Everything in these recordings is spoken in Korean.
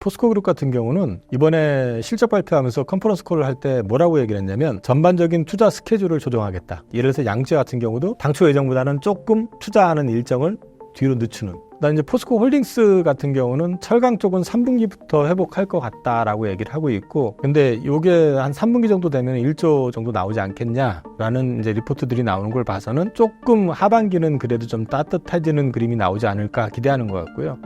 포스코 그룹 같은 경우는 이번에 실적 발표하면서 컨퍼런스 콜을 할 때 뭐라고 얘기를 했냐면 전반적인 투자 스케줄을 조정하겠다. 예를 들어서 양재 같은 경우도 당초 예정보다는 조금 투자하는 일정을 뒤로 늦추는. 그다음에 이제 포스코 홀딩스 같은 경우는 철강 쪽은 3분기부터 회복할 것 같다라고 얘기를 하고 있고, 근데 이게 한 3분기 정도 되면 1조 정도 나오지 않겠냐라는 이제 리포트들이 나오는 걸 봐서는 조금 하반기는 그래도 좀 따뜻해지는 그림이 나오지 않을까 기대하는 것 같고요.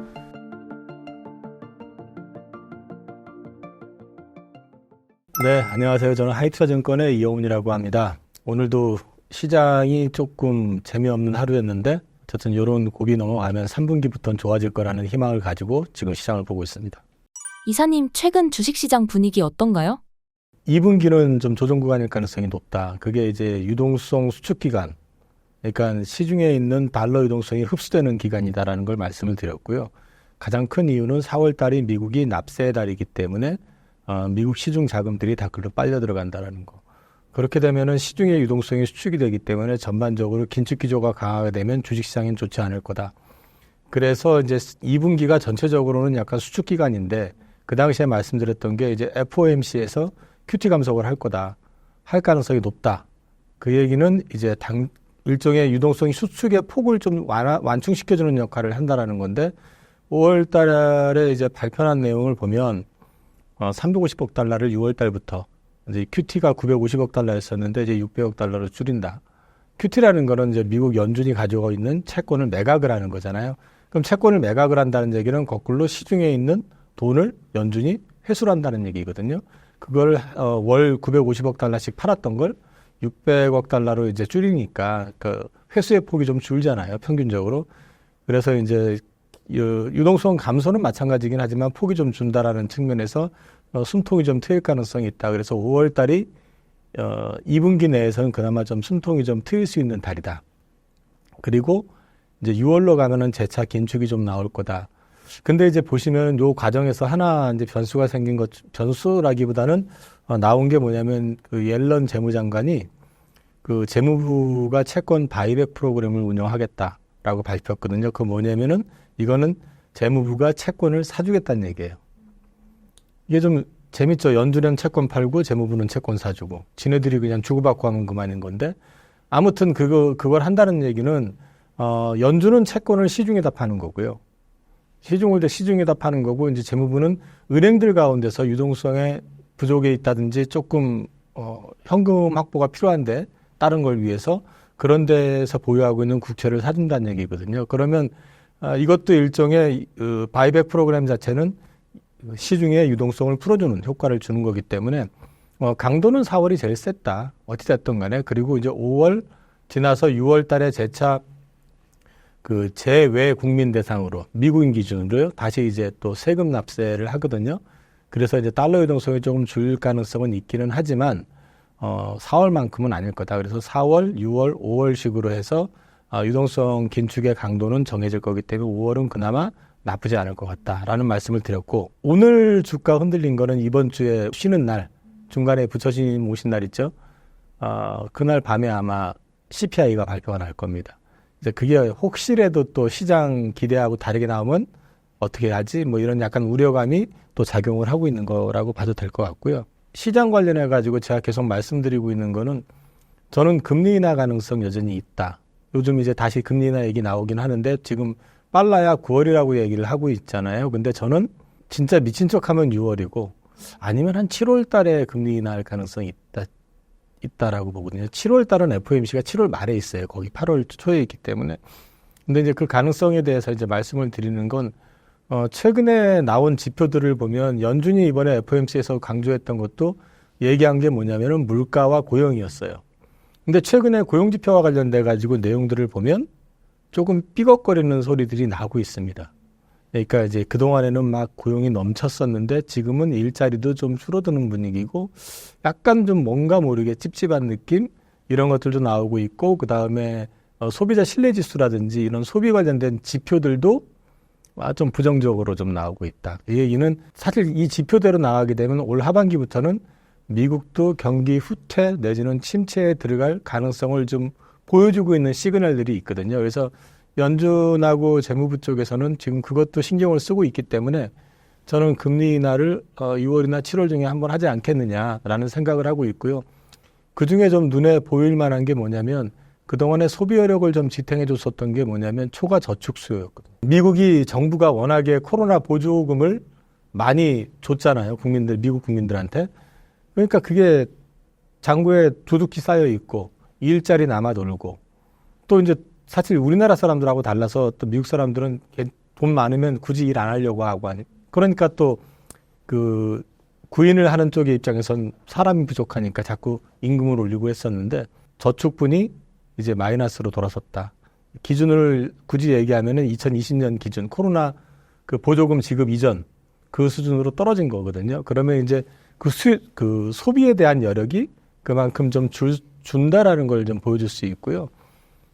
네, 안녕하세요. 저는 하이투자증권의 이영훈이라고 합니다. 오늘도 시장이 조금 재미없는 하루였는데 어쨌든 이런 고비 넘어가면 3분기부터는 좋아질 거라는 희망을 가지고 지금 시장을 보고 있습니다. 이사님, 최근 주식시장 분위기 어떤가요? 2분기는 좀 조정 구간일 가능성이 높다. 그게 이제 유동성 수축 기간, 그러니까 시중에 있는 달러 유동성이 흡수되는 기간이다라는 걸 말씀을 드렸고요. 가장 큰 이유는 4월 달이 미국이 납세 달이기 때문에 미국 시중 자금들이 다 글로 빨려 들어간다라는 거. 그렇게 되면은 시중의 유동성이 수축이 되기 때문에 전반적으로 긴축 기조가 강하게 되면 주식시장엔 좋지 않을 거다. 그래서 이제 2분기가 전체적으로는 약간 수축 기간인데 그 당시에 말씀드렸던 게 이제 FOMC에서 QT 감속을 할 거다. 할 가능성이 높다. 그 얘기는 이제 일종의 유동성이 수축의 폭을 좀 완충시켜주는 역할을 한다라는 건데 5월 달에 이제 발표한 내용을 보면 350억 달러를 6월 달부터 이제 QT가 950억 달러였었는데 이제 600억 달러로 줄인다. QT라는 거는 이제 미국 연준이 가지고 있는 채권을 매각을 하는 거잖아요. 그럼 채권을 매각을 한다는 얘기는 거꾸로 시중에 있는 돈을 연준이 회수를 한다는 얘기거든요. 그걸 월 950억 달러씩 팔았던 걸 600억 달러로 이제 줄이니까 그 회수의 폭이 좀 줄잖아요, 평균적으로. 그래서 이제 유동성 감소는 마찬가지긴 하지만 폭이 좀 준다라는 측면에서 숨통이 좀 트일 가능성이 있다. 그래서 5월 달이 2분기 내에서는 그나마 좀 숨통이 좀 트일 수 있는 달이다. 그리고 이제 6월로 가면은 재차 긴축이 좀 나올 거다. 근데 이제 보시면 요 과정에서 하나 이제 변수가 생긴 것, 변수라기보다는 나온 게 뭐냐면 그 옐런 재무장관이 그 재무부가 채권 바이백 프로그램을 운영하겠다라고 발표했거든요. 그 뭐냐면은 이거는 재무부가 채권을 사주겠다는 얘기예요. 이게 좀 재밌죠. 연준은 채권 팔고 재무부는 채권 사주고 지네들이 그냥 주고받고 하면 그만인 건데 아무튼 그걸 한다는 얘기는 연준은 채권을 시중에다 파는 거고요. 시중에다 파는 거고 이제 재무부는 은행들 가운데서 유동성에 부족에 있다든지 조금 현금 확보가 필요한데 다른 걸 위해서 그런 데서 보유하고 있는 국채를 사준다는 얘기거든요. 그러면 이것도 일종의 바이백 프로그램 자체는 시중의 유동성을 풀어주는 효과를 주는 거기 때문에 강도는 4월이 제일 셌다. 어찌됐든 간에. 그리고 이제 5월 지나서 6월 달에 재차 그 제외 국민 대상으로 미국인 기준으로요. 다시 이제 또 세금 납세를 하거든요. 그래서 이제 달러 유동성이 조금 줄 가능성은 있기는 하지만 4월만큼은 아닐 거다. 그래서 4월, 6월, 5월식으로 해서 유동성 긴축의 강도는 정해질 거기 때문에 5월은 그나마 나쁘지 않을 것 같다라는 말씀을 드렸고 오늘 주가 흔들린 거는 이번 주에 쉬는 날 중간에 부처님 오신 날 있죠. 그날 밤에 아마 CPI가 발표가 날 겁니다. 이제 그게 혹시라도 또 시장 기대하고 다르게 나오면 어떻게 하지? 뭐 이런 약간 우려감이 또 작용을 하고 있는 거라고 봐도 될 것 같고요. 시장 관련해 가지고 제가 계속 말씀드리고 있는 거는 저는 금리 인하 가능성 여전히 있다. 요즘 이제 다시 금리 인하 얘기 나오긴 하는데 지금 빨라야 9월이라고 얘기를 하고 있잖아요. 근데 저는 진짜 미친 척하면 6월이고 아니면 한 7월 달에 금리 인하할 가능성이 있다라고 보거든요. 7월 달은 FOMC가 7월 말에 있어요. 거기 8월 초에 있기 때문에. 근데 이제 그 가능성에 대해서 이제 말씀을 드리는 건 최근에 나온 지표들을 보면 연준이 이번에 FOMC에서 강조했던 것도 얘기한 게 뭐냐면은 물가와 고용이었어요. 근데 최근에 고용 지표와 관련돼 가지고 내용들을 보면 조금 삐걱거리는 소리들이 나고 있습니다. 그러니까 이제 그동안에는 막 고용이 넘쳤었는데 지금은 일자리도 좀 줄어드는 분위기고 약간 좀 뭔가 모르게 찝찝한 느낌 이런 것들도 나오고 있고 그다음에 소비자 신뢰지수라든지 이런 소비 관련된 지표들도 좀 부정적으로 좀 나오고 있다. 이 얘기는 사실 이 지표대로 나가게 되면 올 하반기부터는 미국도 경기 후퇴 내지는 침체에 들어갈 가능성을 좀 보여주고 있는 시그널들이 있거든요. 그래서 연준하고 재무부 쪽에서는 지금 그것도 신경을 쓰고 있기 때문에 저는 금리 인하를 6월이나 7월 중에 한번 하지 않겠느냐라는 생각을 하고 있고요. 그중에 좀 눈에 보일 만한 게 뭐냐면 그동안에 소비 여력을 좀 지탱해 줬었던 게 뭐냐면 초과 저축 수요였거든요. 미국이 정부가 워낙에 코로나 보조금을 많이 줬잖아요. 미국 국민들한테. 그러니까 그게 잔고에 두둑히 쌓여 있고 일자리 남아 돌고 또 이제 사실 우리나라 사람들하고 달라서 또 미국 사람들은 돈 많으면 굳이 일 안 하려고 하고 하니 그러니까 또 그 구인을 하는 쪽의 입장에선 사람이 부족하니까 자꾸 임금을 올리고 했었는데 저축분이 이제 마이너스로 돌아섰다. 기준을 굳이 얘기하면은 2020년 기준 코로나 그 보조금 지급 이전 그 수준으로 떨어진 거거든요. 그러면 이제 그 소비에 대한 여력이 그만큼 좀 준다라는 걸 좀 보여줄 수 있고요.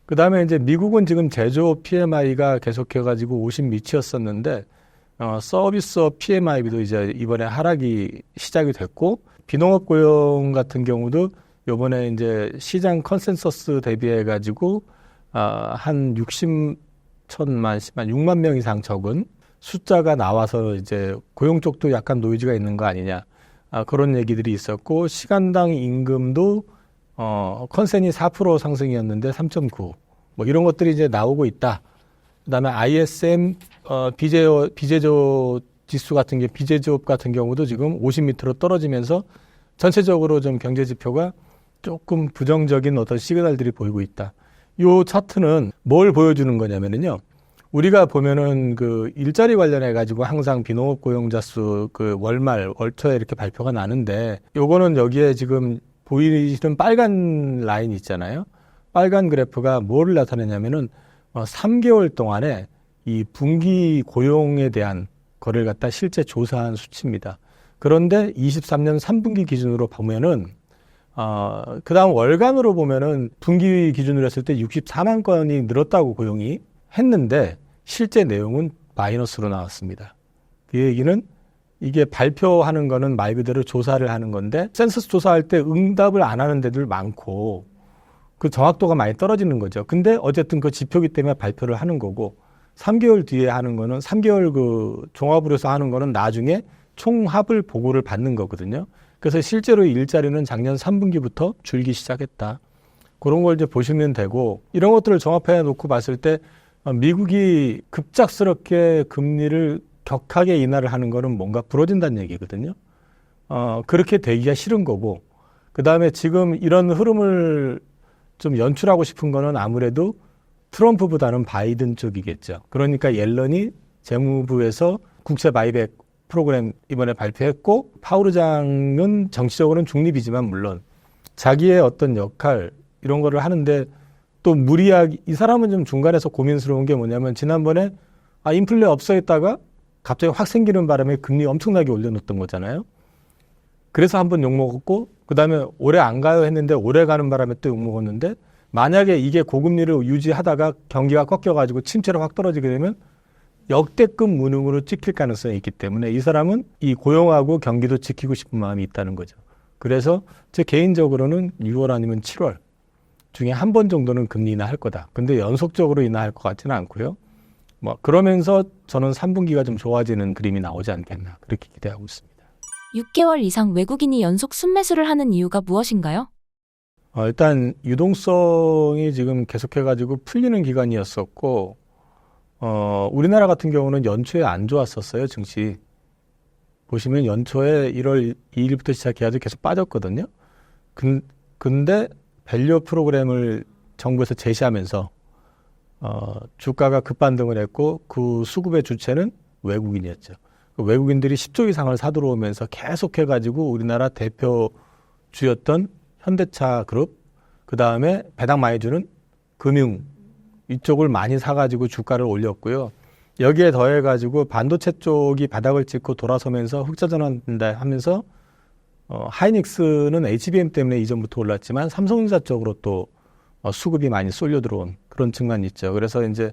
그 다음에 이제 미국은 지금 제조업 PMI가 계속해가지고 50 밑이었었는데, 서비스업 PMI도 이제 이번에 하락이 시작이 됐고, 비농업 고용 같은 경우도 요번에 이제 시장 컨센서스 대비해가지고, 한 6만 명 이상 적은 숫자가 나와서 이제 고용 쪽도 약간 노이즈가 있는 거 아니냐. 그런 얘기들이 있었고, 시간당 임금도 컨센이 4% 상승이었는데 3.9. 뭐 이런 것들이 이제 나오고 있다. 그다음에 ISM 비제조 지수 같은 게 비제조업 같은 경우도 지금 50m로 떨어지면서 전체적으로 좀 경제 지표가 조금 부정적인 어떤 시그널들이 보이고 있다. 요 차트는 뭘 보여주는 거냐면요. 우리가 보면은 그 일자리 관련해 가지고 항상 비농업 고용자 수 그 월말 월초에 이렇게 발표가 나는데 요거는 여기에 지금 보이시는 빨간 라인 있잖아요. 빨간 그래프가 뭐를 나타내냐면은 3개월 동안에 이 분기 고용에 대한 거를 갖다 실제 조사한 수치입니다. 그런데 23년 3분기 기준으로 보면은 그다음 월간으로 보면은 분기 기준으로 했을 때 64만 건이 늘었다고 고용이 했는데 실제 내용은 마이너스로 나왔습니다. 그 얘기는 이게 발표하는 거는 말 그대로 조사를 하는 건데 센서스 조사할 때 응답을 안 하는 데들 많고 그 정확도가 많이 떨어지는 거죠. 근데 어쨌든 그 지표기 때문에 발표를 하는 거고 3개월 뒤에 하는 거는 3개월 그 종합으로 해서 하는 거는 나중에 총합을 보고를 받는 거거든요. 그래서 실제로 일자리는 작년 3분기부터 줄기 시작했다. 그런 걸 이제 보시면 되고 이런 것들을 종합해 놓고 봤을 때 미국이 급작스럽게 금리를 격하게 인하를 하는 거는 뭔가 부러진다는 얘기거든요. 그렇게 되기가 싫은 거고 그 다음에 지금 이런 흐름을 좀 연출하고 싶은 거는 아무래도 트럼프보다는 바이든 쪽이겠죠. 그러니까 옐런이 재무부에서 국채 바이백 프로그램 이번에 발표했고 파월 의장은 정치적으로는 중립이지만 물론 자기의 어떤 역할 이런 거를 하는데 또 무리하게 이 사람은 좀 중간에서 고민스러운 게 뭐냐면 지난번에 인플레 없어졌다가 갑자기 확 생기는 바람에 금리 엄청나게 올려놓았던 거잖아요. 그래서 한번 욕먹었고 그다음에 올해 안 가요 했는데 올해 가는 바람에 또 욕먹었는데 만약에 이게 고금리를 유지하다가 경기가 꺾여가지고 침체로 확 떨어지게 되면 역대급 무능으로 찍힐 가능성이 있기 때문에 이 사람은 이 고용하고 경기도 지키고 싶은 마음이 있다는 거죠. 그래서 제 개인적으로는 6월 아니면 7월 중에 한 번 정도는 금리 인하할 거다. 근데 연속적으로 인하할 것 같지는 않고요. 뭐 그러면서 저는 3분기가 좀 좋아지는 그림이 나오지 않겠나 그렇게 기대하고 있습니다. 6개월 이상 외국인이 연속 순매수를 하는 이유가 무엇인가요? 일단 유동성이 지금 계속해가지고 풀리는 기간이었었고 우리나라 같은 경우는 연초에 안 좋았었어요. 증시. 보시면 연초에 1월 2일부터 시작해가지고 계속 빠졌거든요. 근데 밸류 프로그램을 정부에서 제시하면서 주가가 급반등을 했고 그 수급의 주체는 외국인이었죠. 외국인들이 10조 이상을 사들어오면서 계속해가지고 우리나라 대표주였던 현대차 그룹, 그 다음에 배당 많이 주는 금융 이쪽을 많이 사가지고 주가를 올렸고요. 여기에 더해가지고 반도체 쪽이 바닥을 찍고 돌아서면서 흑자전환한다 하면서 하이닉스는 HBM 때문에 이전부터 올랐지만 삼성전자 쪽으로 또 수급이 많이 쏠려 들어온 그런 측면이 있죠. 그래서 이제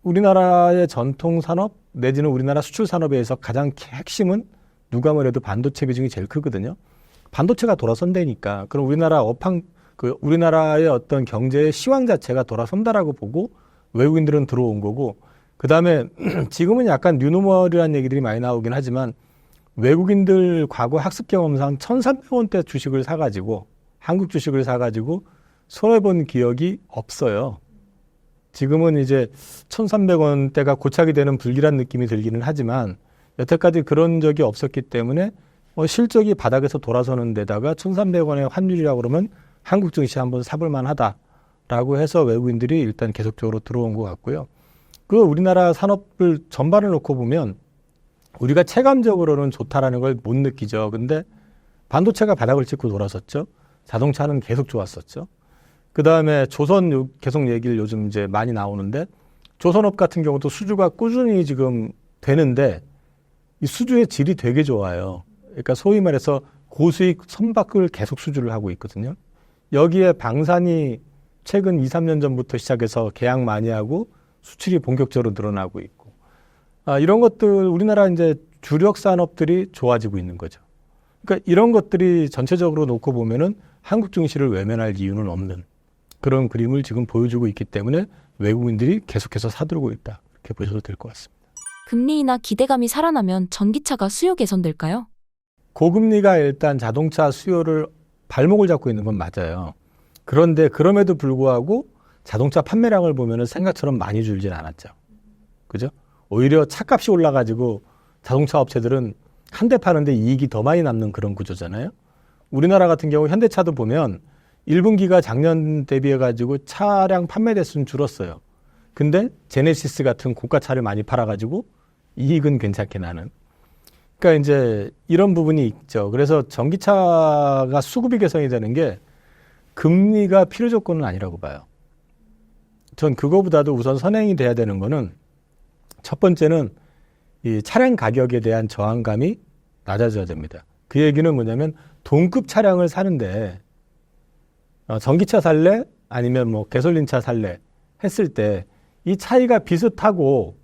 우리나라의 전통 산업 내지는 우리나라 수출 산업에서 가장 핵심은 누가 뭐래도 반도체 비중이 제일 크거든요. 반도체가 돌아선다니까. 그럼 우리나라의 어떤 경제의 시황 자체가 돌아선다라고 보고 외국인들은 들어온 거고 그다음에 지금은 약간 뉴노멀이라는 얘기들이 많이 나오긴 하지만 외국인들 과거 학습 경험상 1,300원대 주식을 사가지고 한국 주식을 사가지고 손해본 기억이 없어요. 지금은 이제 1,300원대가 고착이 되는 불길한 느낌이 들기는 하지만 여태까지 그런 적이 없었기 때문에 실적이 바닥에서 돌아서는 데다가 1,300원의 환율이라고 그러면 한국 증시 한번 사볼 만하다라고 해서 외국인들이 일단 계속적으로 들어온 것 같고요. 그 우리나라 산업을 전반을 놓고 보면 우리가 체감적으로는 좋다라는 걸 못 느끼죠. 근데 반도체가 바닥을 찍고 돌아섰죠. 자동차는 계속 좋았었죠. 그 다음에 조선 계속 얘기를 요즘 이제 많이 나오는데 조선업 같은 경우도 수주가 꾸준히 지금 되는데 이 수주의 질이 되게 좋아요. 그러니까 소위 말해서 고수익 선박을 계속 수주를 하고 있거든요. 여기에 방산이 최근 2, 3년 전부터 시작해서 계약 많이 하고 수출이 본격적으로 늘어나고 있고 이런 것들 우리나라 이제 주력 산업들이 좋아지고 있는 거죠. 그러니까 이런 것들이 전체적으로 놓고 보면은 한국 증시를 외면할 이유는 없는 그런 그림을 지금 보여주고 있기 때문에 외국인들이 계속해서 사들고 있다. 이렇게 보셔도 될 것 같습니다. 금리 인하 기대감이 살아나면 전기차가 수요 개선될까요? 고금리가 일단 자동차 수요를 발목을 잡고 있는 건 맞아요. 그런데 그럼에도 불구하고 자동차 판매량을 보면은 생각처럼 많이 줄진 않았죠. 그죠? 오히려 차값이 올라가지고 자동차 업체들은 한 대 파는데 이익이 더 많이 남는 그런 구조잖아요. 우리나라 같은 경우 현대차도 보면 1분기가 작년 대비해가지고 차량 판매 대수는 줄었어요. 근데 제네시스 같은 고가차를 많이 팔아가지고 이익은 괜찮게 나는. 그러니까 이제 이런 부분이 있죠. 그래서 전기차가 수급이 개선이 되는 게 금리가 필요 조건은 아니라고 봐요. 전 그거보다도 우선 선행이 돼야 되는 거는 첫 번째는 이 차량 가격에 대한 저항감이 낮아져야 됩니다. 그 얘기는 뭐냐면 동급 차량을 사는데 전기차 살래? 아니면 뭐 가솔린차 살래? 했을 때 이 차이가 비슷하고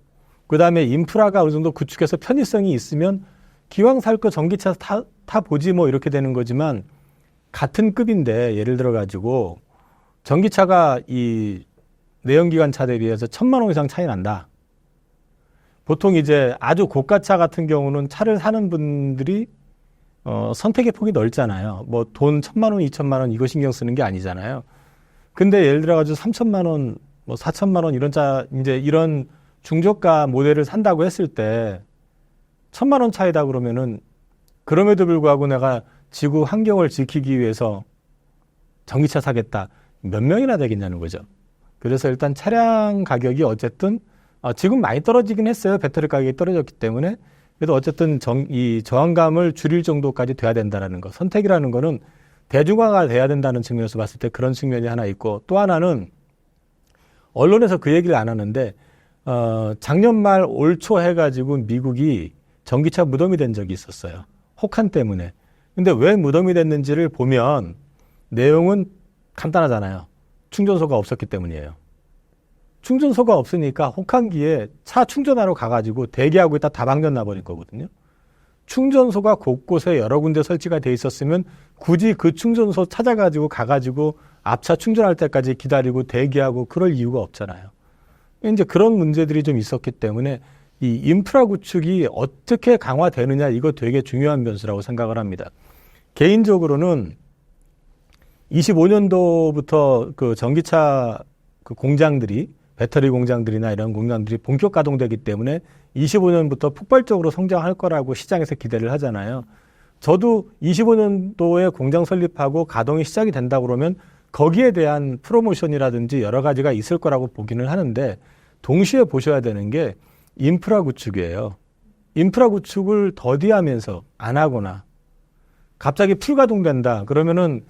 그 다음에 인프라가 어느 정도 구축해서 편의성이 있으면 기왕 살 거 전기차 타 보지 뭐 이렇게 되는 거지만 같은 급인데 예를 들어 가지고 전기차가 이 내연기관차 대비해서 1,000만 원 이상 차이 난다. 보통 이제 아주 고가차 같은 경우는 차를 사는 분들이 선택의 폭이 넓잖아요. 뭐 돈 1,000만 원, 2,000만 원 이거 신경 쓰는 게 아니잖아요. 근데 예를 들어 가지고 3,000만 원, 뭐 4,000만 원 이런 차 이제 이런 중저가 모델을 산다고 했을 때 1,000만 원 차이다 그러면은 그럼에도 불구하고 내가 지구 환경을 지키기 위해서 전기차 사겠다. 몇 명이나 되겠냐는 거죠. 그래서 일단 차량 가격이 어쨌든 지금 많이 떨어지긴 했어요. 배터리 가격이 떨어졌기 때문에. 그래도 어쨌든 이 저항감을 줄일 정도까지 돼야 된다는 거. 선택이라는 거는 대중화가 돼야 된다는 측면에서 봤을 때 그런 측면이 하나 있고 또 하나는 언론에서 그 얘기를 안 하는데 작년 말 올 초 해가지고 미국이 전기차 무덤이 된 적이 있었어요. 혹한 때문에. 근데 왜 무덤이 됐는지를 보면 내용은 간단하잖아요. 충전소가 없었기 때문이에요. 충전소가 없으니까 혹한기에 차 충전하러 가가지고 대기하고 있다 다방전 나버릴 거거든요. 충전소가 곳곳에 여러 군데 설치가 돼 있었으면 굳이 그 충전소 찾아가지고 가가지고 앞차 충전할 때까지 기다리고 대기하고 그럴 이유가 없잖아요. 이제 그런 문제들이 좀 있었기 때문에 이 인프라 구축이 어떻게 강화되느냐 이거 되게 중요한 변수라고 생각을 합니다. 개인적으로는 25년도부터 그 전기차 그 공장들이 배터리 공장들이나 이런 공장들이 본격 가동되기 때문에 25년부터 폭발적으로 성장할 거라고 시장에서 기대를 하잖아요. 저도 25년도에 공장 설립하고 가동이 시작이 된다 그러면 거기에 대한 프로모션이라든지 여러 가지가 있을 거라고 보기는 하는데 동시에 보셔야 되는 게 인프라 구축이에요. 인프라 구축을 더디하면서 안 하거나 갑자기 풀가동된다 그러면은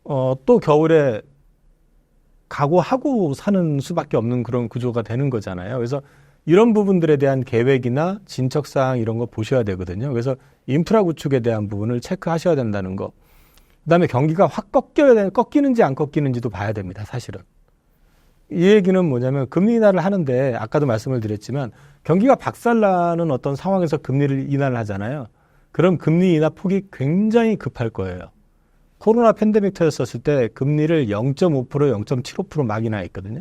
또 겨울에 각오하고 사는 수밖에 없는 그런 구조가 되는 거잖아요. 그래서 이런 부분들에 대한 계획이나 진척사항 이런 거 보셔야 되거든요. 그래서 인프라 구축에 대한 부분을 체크하셔야 된다는 거. 그다음에 경기가 확 꺾이는지 안 꺾이는지도 봐야 됩니다. 사실은. 이 얘기는 뭐냐면 금리 인하를 하는데 아까도 말씀을 드렸지만 경기가 박살나는 어떤 상황에서 금리를 인하를 하잖아요. 그럼 금리 인하 폭이 굉장히 급할 거예요. 코로나 팬데믹 터졌었을 때 금리를 0.5%, 0.75% 막 인하했거든요.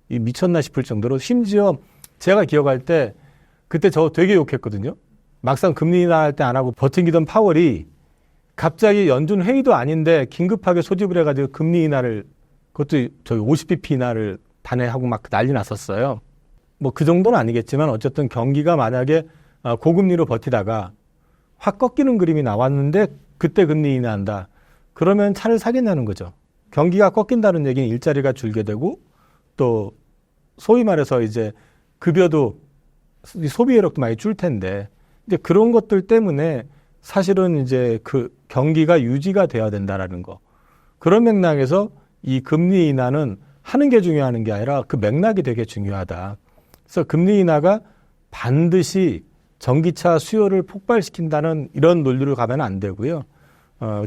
이 미쳤나 싶을 정도로 심지어 제가 기억할 때 그때 저 되게 욕했거든요. 막상 금리 인하할 때 안 하고 버티기던 파월이 갑자기 연준 회의도 아닌데 긴급하게 소집을 해가지고 금리 인하를, 그것도 저희 50bp 인하를 단회하고 막 난리 났었어요. 뭐 그 정도는 아니겠지만 어쨌든 경기가 만약에 고금리로 버티다가 확 꺾이는 그림이 나왔는데 그때 금리 인하한다. 그러면 차를 사겠냐는 거죠. 경기가 꺾인다는 얘기는 일자리가 줄게 되고 또 소위 말해서 이제 급여도 소비 여력도 많이 줄 텐데 이제 그런 것들 때문에 사실은 이제 그 경기가 유지가 돼야 된다라는 거. 그런 맥락에서 이 금리 인하는 하는 게 중요한 게 아니라 그 맥락이 되게 중요하다. 그래서 금리 인하가 반드시 전기차 수요를 폭발시킨다는 이런 논리로 가면 안 되고요.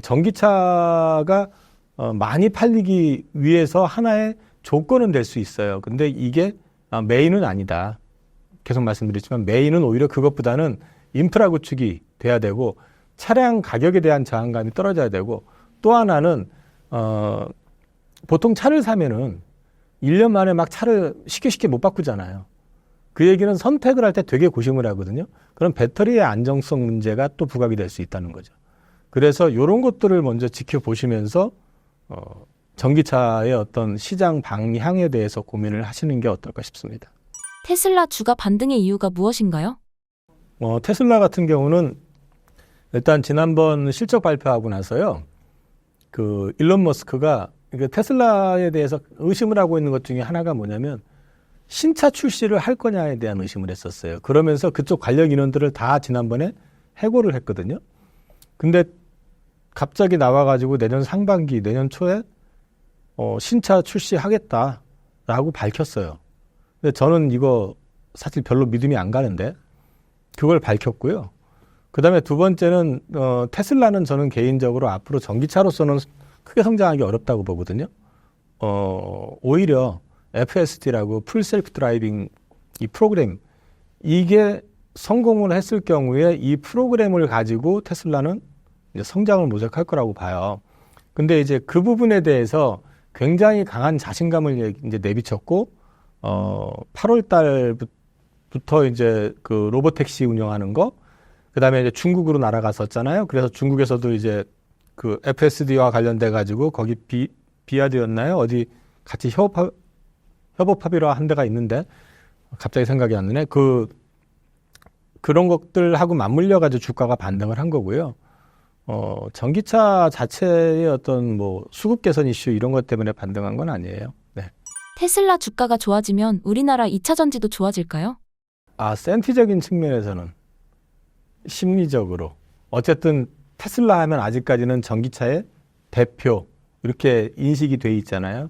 전기차가 많이 팔리기 위해서 하나의 조건은 될 수 있어요. 근데 이게 메인은 아니다. 계속 말씀드렸지만 메인은 오히려 그것보다는 인프라 구축이 돼야 되고 차량 가격에 대한 저항감이 떨어져야 되고 또 하나는 보통 차를 사면은 1년 만에 막 차를 쉽게 못 바꾸잖아요. 그 얘기는 선택을 할 때 되게 고심을 하거든요. 그럼 배터리의 안정성 문제가 또 부각이 될 수 있다는 거죠. 그래서 이런 것들을 먼저 지켜보시면서 전기차의 어떤 시장 방향에 대해서 고민을 하시는 게 어떨까 싶습니다. 테슬라 주가 반등의 이유가 무엇인가요? 테슬라 같은 경우는 일단 지난번 실적 발표하고 나서요. 그 일론 머스크가 테슬라에 대해서 의심을 하고 있는 것 중에 하나가 뭐냐면 신차 출시를 할 거냐에 대한 의심을 했었어요. 그러면서 그쪽 관련 인원들을 다 지난번에 해고를 했거든요. 근데 갑자기 나와가지고 내년 상반기, 내년 초에 신차 출시하겠다라고 밝혔어요. 근데 저는 이거 사실 별로 믿음이 안 가는데 그걸 밝혔고요. 그 다음에 두 번째는 테슬라는 저는 개인적으로 앞으로 전기차로서는 크게 성장하기 어렵다고 보거든요. 오히려 FSD라고 풀 셀프 드라이빙 이 프로그램 이게 성공을 했을 경우에 이 프로그램을 가지고 테슬라는 이제 성장을 모색할 거라고 봐요. 근데 이제 그 부분에 대해서 굉장히 강한 자신감을 이제 내비쳤고 8월 달부터 이제 그 로보택시 운영하는 거 그다음에 이제 중국으로 날아갔었잖아요. 그래서 중국에서도 이제 그 FSD와 관련돼 가지고 거기 비아드였나요? 어디 같이 협업합의로 한 데가 있는데 갑자기 생각이 안 나네. 그런 것들하고 맞물려 가지고 주가가 반등을 한 거고요. 전기차 자체의 어떤 뭐 수급 개선 이슈 이런 것 때문에 반등한 건 아니에요. 네. 테슬라 주가가 좋아지면 우리나라 2차 전지도 좋아질까요? 센티적인 측면에서는 심리적으로 어쨌든 테슬라 하면 아직까지는 전기차의 대표 이렇게 인식이 돼 있잖아요.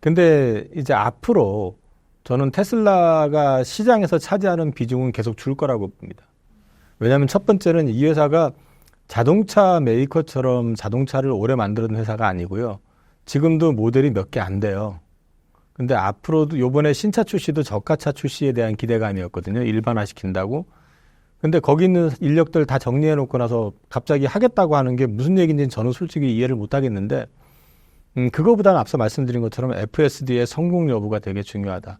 근데 이제 앞으로 저는 테슬라가 시장에서 차지하는 비중은 계속 줄 거라고 봅니다. 왜냐하면 첫 번째는 이 회사가 자동차 메이커처럼 자동차를 오래 만드는 회사가 아니고요. 지금도 모델이 몇 개 안 돼요. 근데 앞으로도 요번에 신차 출시도 저가차 출시에 대한 기대감이었거든요. 일반화시킨다고. 근데 거기 있는 인력들 다 정리해 놓고 나서 갑자기 하겠다고 하는 게 무슨 얘기인지는 저는 솔직히 이해를 못 하겠는데 그거보다는 앞서 말씀드린 것처럼 FSD의 성공 여부가 되게 중요하다.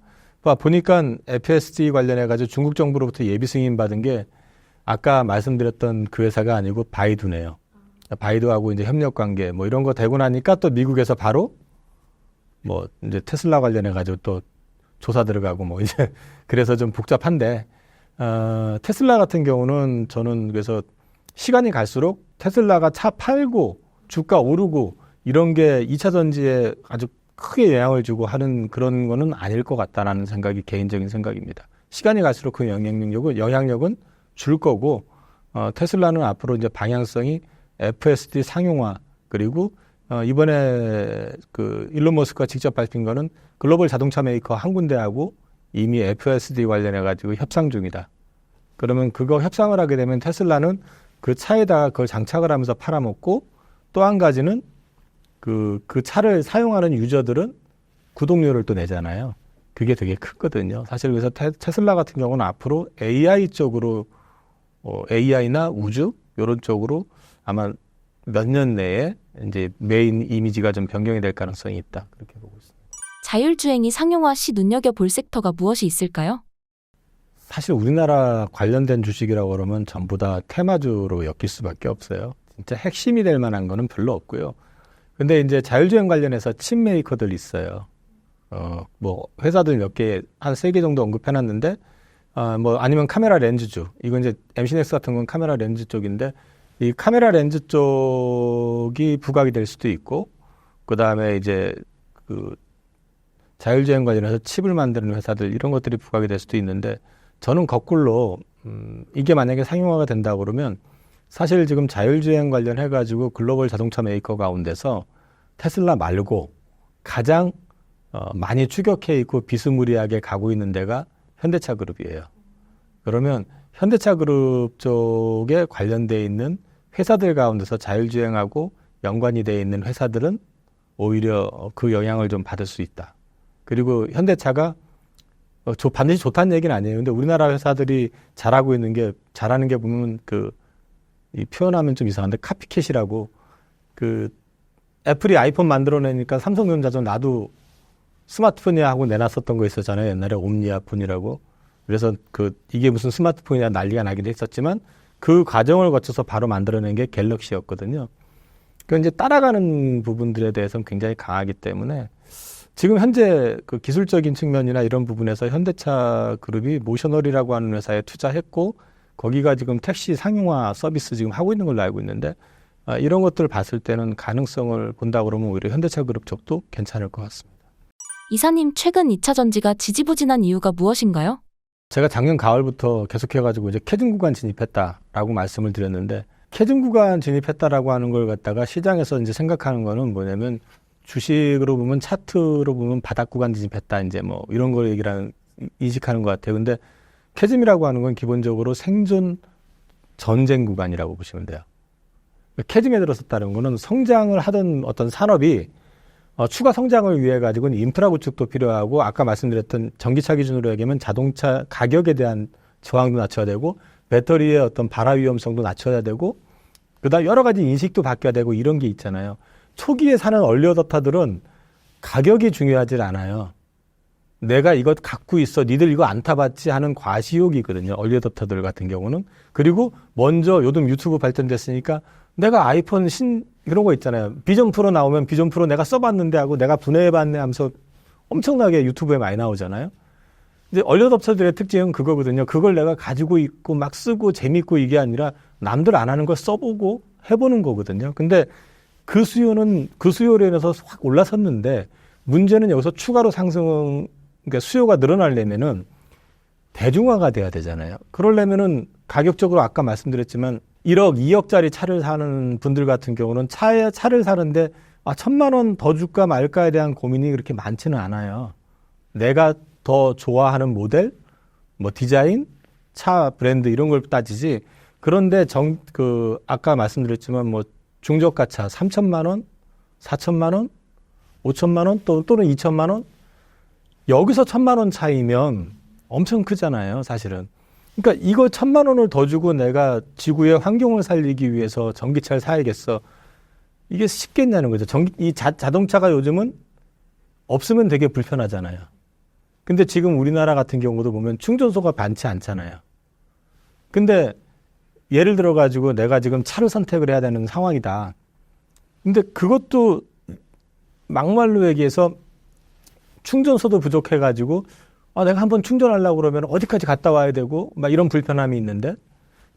보니까 FSD 관련해가지고 중국 정부로부터 예비 승인 받은 게 아까 말씀드렸던 그 회사가 아니고 바이두네요. 바이두하고 이제 협력 관계 뭐 이런 거 되고 나니까 또 미국에서 바로 뭐 이제 테슬라 관련해가지고 또 조사 들어가고 뭐 이제 그래서 좀 복잡한데 테슬라 같은 경우는 저는 그래서 시간이 갈수록 테슬라가 차 팔고 주가 오르고 이런 게 2차 전지에 아주 크게 영향을 주고 하는 그런 거는 아닐 것 같다라는 생각이 개인적인 생각입니다. 시간이 갈수록 그 영향력은 줄 거고 테슬라는 앞으로 이제 방향성이 FSD 상용화 그리고 이번에 그 일론 머스크가 직접 밝힌 거는 글로벌 자동차 메이커 한 군데하고 이미 FSD 관련해 가지고 협상 중이다. 그러면 그거 협상을 하게 되면 테슬라는 그 차에다가 그걸 장착을 하면서 팔아먹고 또 한 가지는 그 차를 사용하는 유저들은 구독료를 또 내잖아요. 그게 되게 크거든요. 사실 그래서 테슬라 같은 경우는 앞으로 AI 쪽으로 AI나 우주 이런 쪽으로 아마 몇 년 내에 이제 메인 이미지가 좀 변경이 될 가능성이 있다. 그렇게 보고 있습니다. 자율주행이 상용화 시 눈여겨볼 섹터가 무엇이 있을까요? 사실 우리나라 관련된 주식이라고 그러면 전부 다 테마주로 엮일 수밖에 없어요. 진짜 핵심이 될 만한 거는 별로 없고요. 근데 이제 자율주행 관련해서 칩 메이커들 있어요. 뭐 회사들 몇 개, 한 3개 정도 언급해놨는데, 뭐 아니면 카메라 렌즈주. 이건 이제 MC넥스 같은 건 카메라 렌즈 쪽인데, 이 카메라 렌즈 쪽이 부각이 될 수도 있고, 그 다음에 이제 그 자율주행 관련해서 칩을 만드는 회사들 이런 것들이 부각이 될 수도 있는데, 저는 거꾸로 이게 만약에 상용화가 된다고 그러면 사실 지금 자율주행 관련해가지고 글로벌 자동차 메이커 가운데서 테슬라 말고 가장 많이 추격해 있고 비스무리하게 가고 있는 데가 현대차 그룹이에요. 그러면 현대차 그룹 쪽에 관련돼 있는 회사들 가운데서 자율주행하고 연관이 돼 있는 회사들은 오히려 그 영향을 좀 받을 수 있다. 그리고 현대차가 반드시 좋다는 얘기는 아니에요. 근데 우리나라 회사들이 잘하는 게 보면 이 표현하면 좀 이상한데 카피캣이라고 애플이 아이폰 만들어내니까 삼성전자도 나도 스마트폰이야 하고 내놨었던 거 있었잖아요. 옛날에 옴니아 폰이라고. 그래서 이게 무슨 스마트폰이냐 난리가 나기도 했었지만 그 과정을 거쳐서 바로 만들어낸 게 갤럭시였거든요. 그러니까 이제 따라가는 부분들에 대해서는 굉장히 강하기 때문에 지금 현재 그 기술적인 측면이나 이런 부분에서 현대차 그룹이 모셔널이라고 하는 회사에 투자했고 거기가 지금 택시 상용화 서비스 지금 하고 있는 걸로 알고 있는데 이런 것들을 봤을 때는 가능성을 본다 그러면 오히려 현대차 그룹 쪽도 괜찮을 것 같습니다. 이사님, 최근 2차 전지가 지지부진한 이유가 무엇인가요? 제가 작년 가을부터 계속해가지고 이제 캐즘 구간 진입했다라고 말씀을 드렸는데 캐즘 구간 진입했다라고 하는 걸 갖다가 시장에서 이제 생각하는 거는 뭐냐면 주식으로 보면 차트로 보면 바닥 구간 진입했다 이제 뭐 이런 걸 인식하는 것 같아요. 근데 캐즘이라고 하는 건 기본적으로 생존 전쟁 구간이라고 보시면 돼요. 캐즘에 들어섰다는 거는 성장을 하던 어떤 산업이 추가 성장을 위해 가지고는 인프라 구축도 필요하고 아까 말씀드렸던 전기차 기준으로 얘기하면 자동차 가격에 대한 저항도 낮춰야 되고 배터리의 어떤 발화 위험성도 낮춰야 되고 그다음 여러 가지 인식도 바뀌어야 되고 이런 게 있잖아요. 초기에 사는 얼리어답터들은 가격이 중요하지 않아요. 내가 이것 갖고 있어. 니들 이거 안 타봤지 하는 과시욕이거든요. 얼리어답터들 같은 경우는. 그리고 먼저 요즘 유튜브 발전됐으니까 내가 아이폰 그런 거 있잖아요. 비전 프로 나오면 비전 프로 내가 써봤는데 하고 내가 분해해봤네 하면서 엄청나게 유튜브에 많이 나오잖아요. 이제 얼리어답터들의 특징은 그거거든요. 그걸 내가 가지고 있고 막 쓰고 재밌고 이게 아니라 남들 안 하는 걸 써보고 해보는 거거든요. 근데 그 수요로 인해서 확 올라섰는데 문제는 여기서 추가로 그러니까 수요가 늘어나려면은 대중화가 돼야 되잖아요. 그러려면은 가격적으로 아까 말씀드렸지만 1억, 2억짜리 차를 사는 분들 같은 경우는 차를 사는데 1,000만 원 더 줄까 말까에 대한 고민이 그렇게 많지는 않아요. 내가 더 좋아하는 모델, 뭐 디자인, 차 브랜드 이런 걸 따지지. 그런데 아까 말씀드렸지만 뭐 중저가 차 3,000만 원, 4,000만 원, 5,000만 원 또는 2,000만 원 여기서 1,000만 원 차이면 엄청 크잖아요, 사실은. 그러니까 이거 1,000만 원을 더 주고 내가 지구의 환경을 살리기 위해서 전기차를 사야겠어. 이게 쉽겠냐는 거죠. 자동차가 요즘은 없으면 되게 불편하잖아요. 근데 지금 우리나라 같은 경우도 보면 충전소가 많지 않잖아요. 근데 예를 들어 가지고 내가 지금 차를 선택을 해야 되는 상황이다. 근데 그것도 막말로 얘기해서 충전소도 부족해 가지고 내가 한번 충전하려고 그러면 어디까지 갔다 와야 되고 막 이런 불편함이 있는데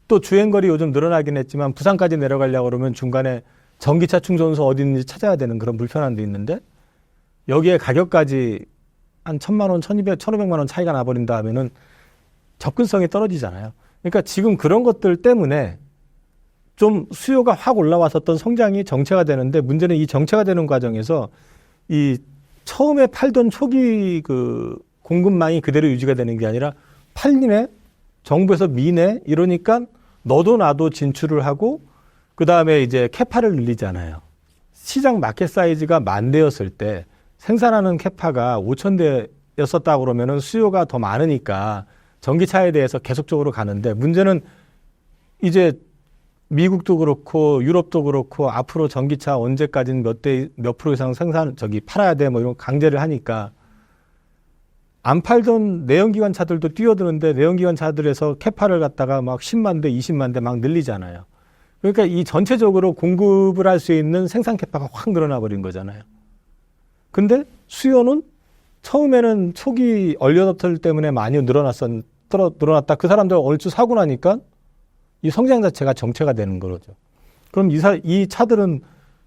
또 주행거리 요즘 늘어나긴 했지만 부산까지 내려가려고 그러면 중간에 전기차 충전소 어디 있는지 찾아야 되는 그런 불편함도 있는데 여기에 가격까지 한 1,000만 원, 1,200, 1,500만 원 차이가 나버린다 하면은 접근성이 떨어지잖아요. 그러니까 지금 그런 것들 때문에 좀 수요가 확 올라왔었던 성장이 정체가 되는데 문제는 이 정체가 되는 과정에서 이 처음에 팔던 초기 공급망이 그대로 유지가 되는 게 아니라 팔리네, 정부에서 미네 이러니까 너도 나도 진출을 하고 그 다음에 이제 캐파를 늘리잖아요. 시장 마켓 사이즈가 10,000대였을 때 생산하는 캐파가 5,000대였었다 그러면은 수요가 더 많으니까 전기차에 대해서 계속적으로 가는데 문제는 이제 미국도 그렇고 유럽도 그렇고 앞으로 전기차 언제까지는 몇 프로 이상 팔아야 돼 뭐 이런 강제를 하니까 안 팔던 내연기관 차들도 뛰어드는데 내연기관 차들에서 캐파를 갖다가 막 10만 대, 20만 대 막 늘리잖아요. 그러니까 이 전체적으로 공급을 할 수 있는 생산 캐파가 확 늘어나 버린 거잖아요. 근데 수요는 처음에는 초기 얼리어답터 때문에 많이 늘어났다. 그 사람들 얼추 사고 나니까 이 성장 자체가 정체가 되는 거죠. 그럼 이 차들은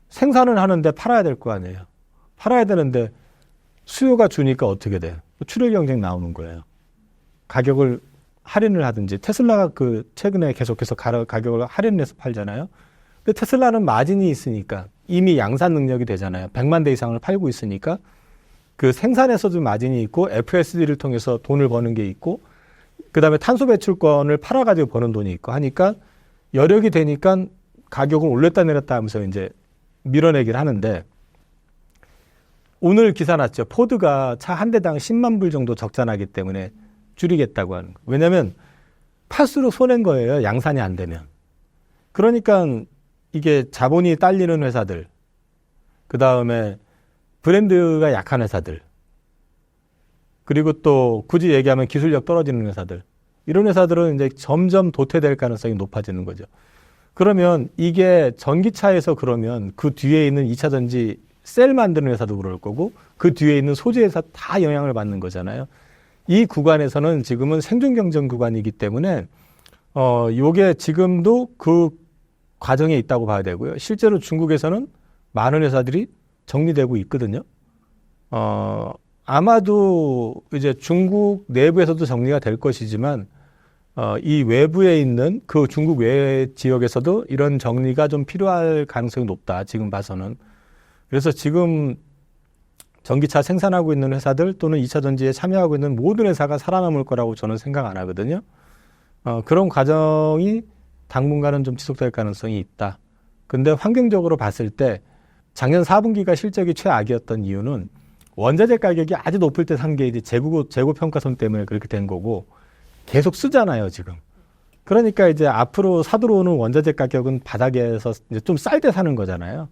생산을 하는데 팔아야 될 거 아니에요. 팔아야 되는데 수요가 주니까 어떻게 돼요? 출혈 경쟁 나오는 거예요. 가격을 할인을 하든지 테슬라가 최근에 계속해서 가격을 할인해서 팔잖아요. 근데 테슬라는 마진이 있으니까 이미 양산 능력이 되잖아요. 100만 대 이상을 팔고 있으니까 그 생산에서도 마진이 있고 FSD를 통해서 돈을 버는 게 있고 그다음에 탄소 배출권을 팔아가지고 버는 돈이 있고 하니까 여력이 되니까 가격을 올렸다 내렸다 하면서 이제 밀어내기를 하는데 오늘 기사 났죠. 포드가 차 한 대당 10만 불 정도 적자 나기 때문에 줄이겠다고 하는 거. 왜냐하면 팔수록 손해인 거예요. 양산이 안 되면. 그러니까 이게 자본이 딸리는 회사들, 그 다음에 브랜드가 약한 회사들, 그리고 또 굳이 얘기하면 기술력 떨어지는 회사들, 이런 회사들은 이제 점점 도태될 가능성이 높아지는 거죠. 그러면 이게 전기차에서 그러면 그 뒤에 있는 2차 전지 셀 만드는 회사도 그럴 거고 그 뒤에 있는 소재 회사 다 영향을 받는 거잖아요. 이 구간에서는 지금은 생존 경쟁 구간이기 때문에 요게 지금도 그 과정에 있다고 봐야 되고요. 실제로 중국에서는 많은 회사들이 정리되고 있거든요. 아마도 이제 중국 내부에서도 정리가 될 것이지만 이 외부에 있는 그 중국 외 지역에서도 이런 정리가 좀 필요할 가능성이 높다. 지금 봐서는. 그래서 지금 전기차 생산하고 있는 회사들 또는 2차 전지에 참여하고 있는 모든 회사가 살아남을 거라고 저는 생각 안 하거든요. 그런 과정이 당분간은 좀 지속될 가능성이 있다. 근데 환경적으로 봤을 때 작년 4분기가 실적이 최악이었던 이유는 원자재 가격이 아주 높을 때 산 게 이제 재고 평가손 때문에 그렇게 된 거고 계속 쓰잖아요, 지금. 그러니까 이제 앞으로 사들어오는 원자재 가격은 바닥에서 이제 좀 쌀 때 사는 거잖아요.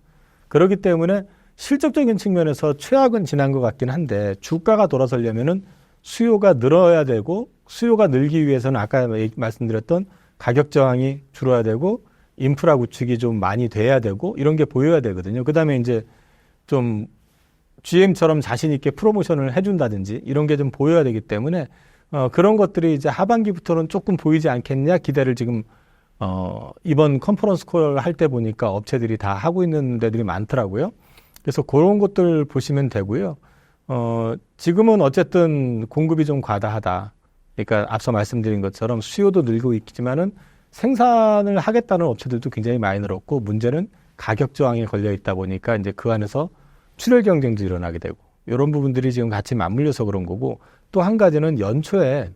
그렇기 때문에 실적적인 측면에서 최악은 지난 것 같긴 한데 주가가 돌아서려면은 수요가 늘어야 되고 수요가 늘기 위해서는 아까 말씀드렸던 가격 저항이 줄어야 되고 인프라 구축이 좀 많이 돼야 되고 이런 게 보여야 되거든요. 그다음에 이제 좀 GM처럼 자신 있게 프로모션을 해준다든지 이런 게 좀 보여야 되기 때문에 그런 것들이 이제 하반기부터는 조금 보이지 않겠냐 기대를 지금 이번 컨퍼런스 콜 할 때 보니까 업체들이 다 하고 있는 데들이 많더라고요. 그래서 그런 것들 보시면 되고요. 지금은 어쨌든 공급이 좀 과다하다. 그러니까 앞서 말씀드린 것처럼 수요도 늘고 있지만은 생산을 하겠다는 업체들도 굉장히 많이 늘었고 문제는 가격 저항에 걸려 있다 보니까 이제 그 안에서 출혈 경쟁도 일어나게 되고 이런 부분들이 지금 같이 맞물려서 그런 거고 또 한 가지는 연초에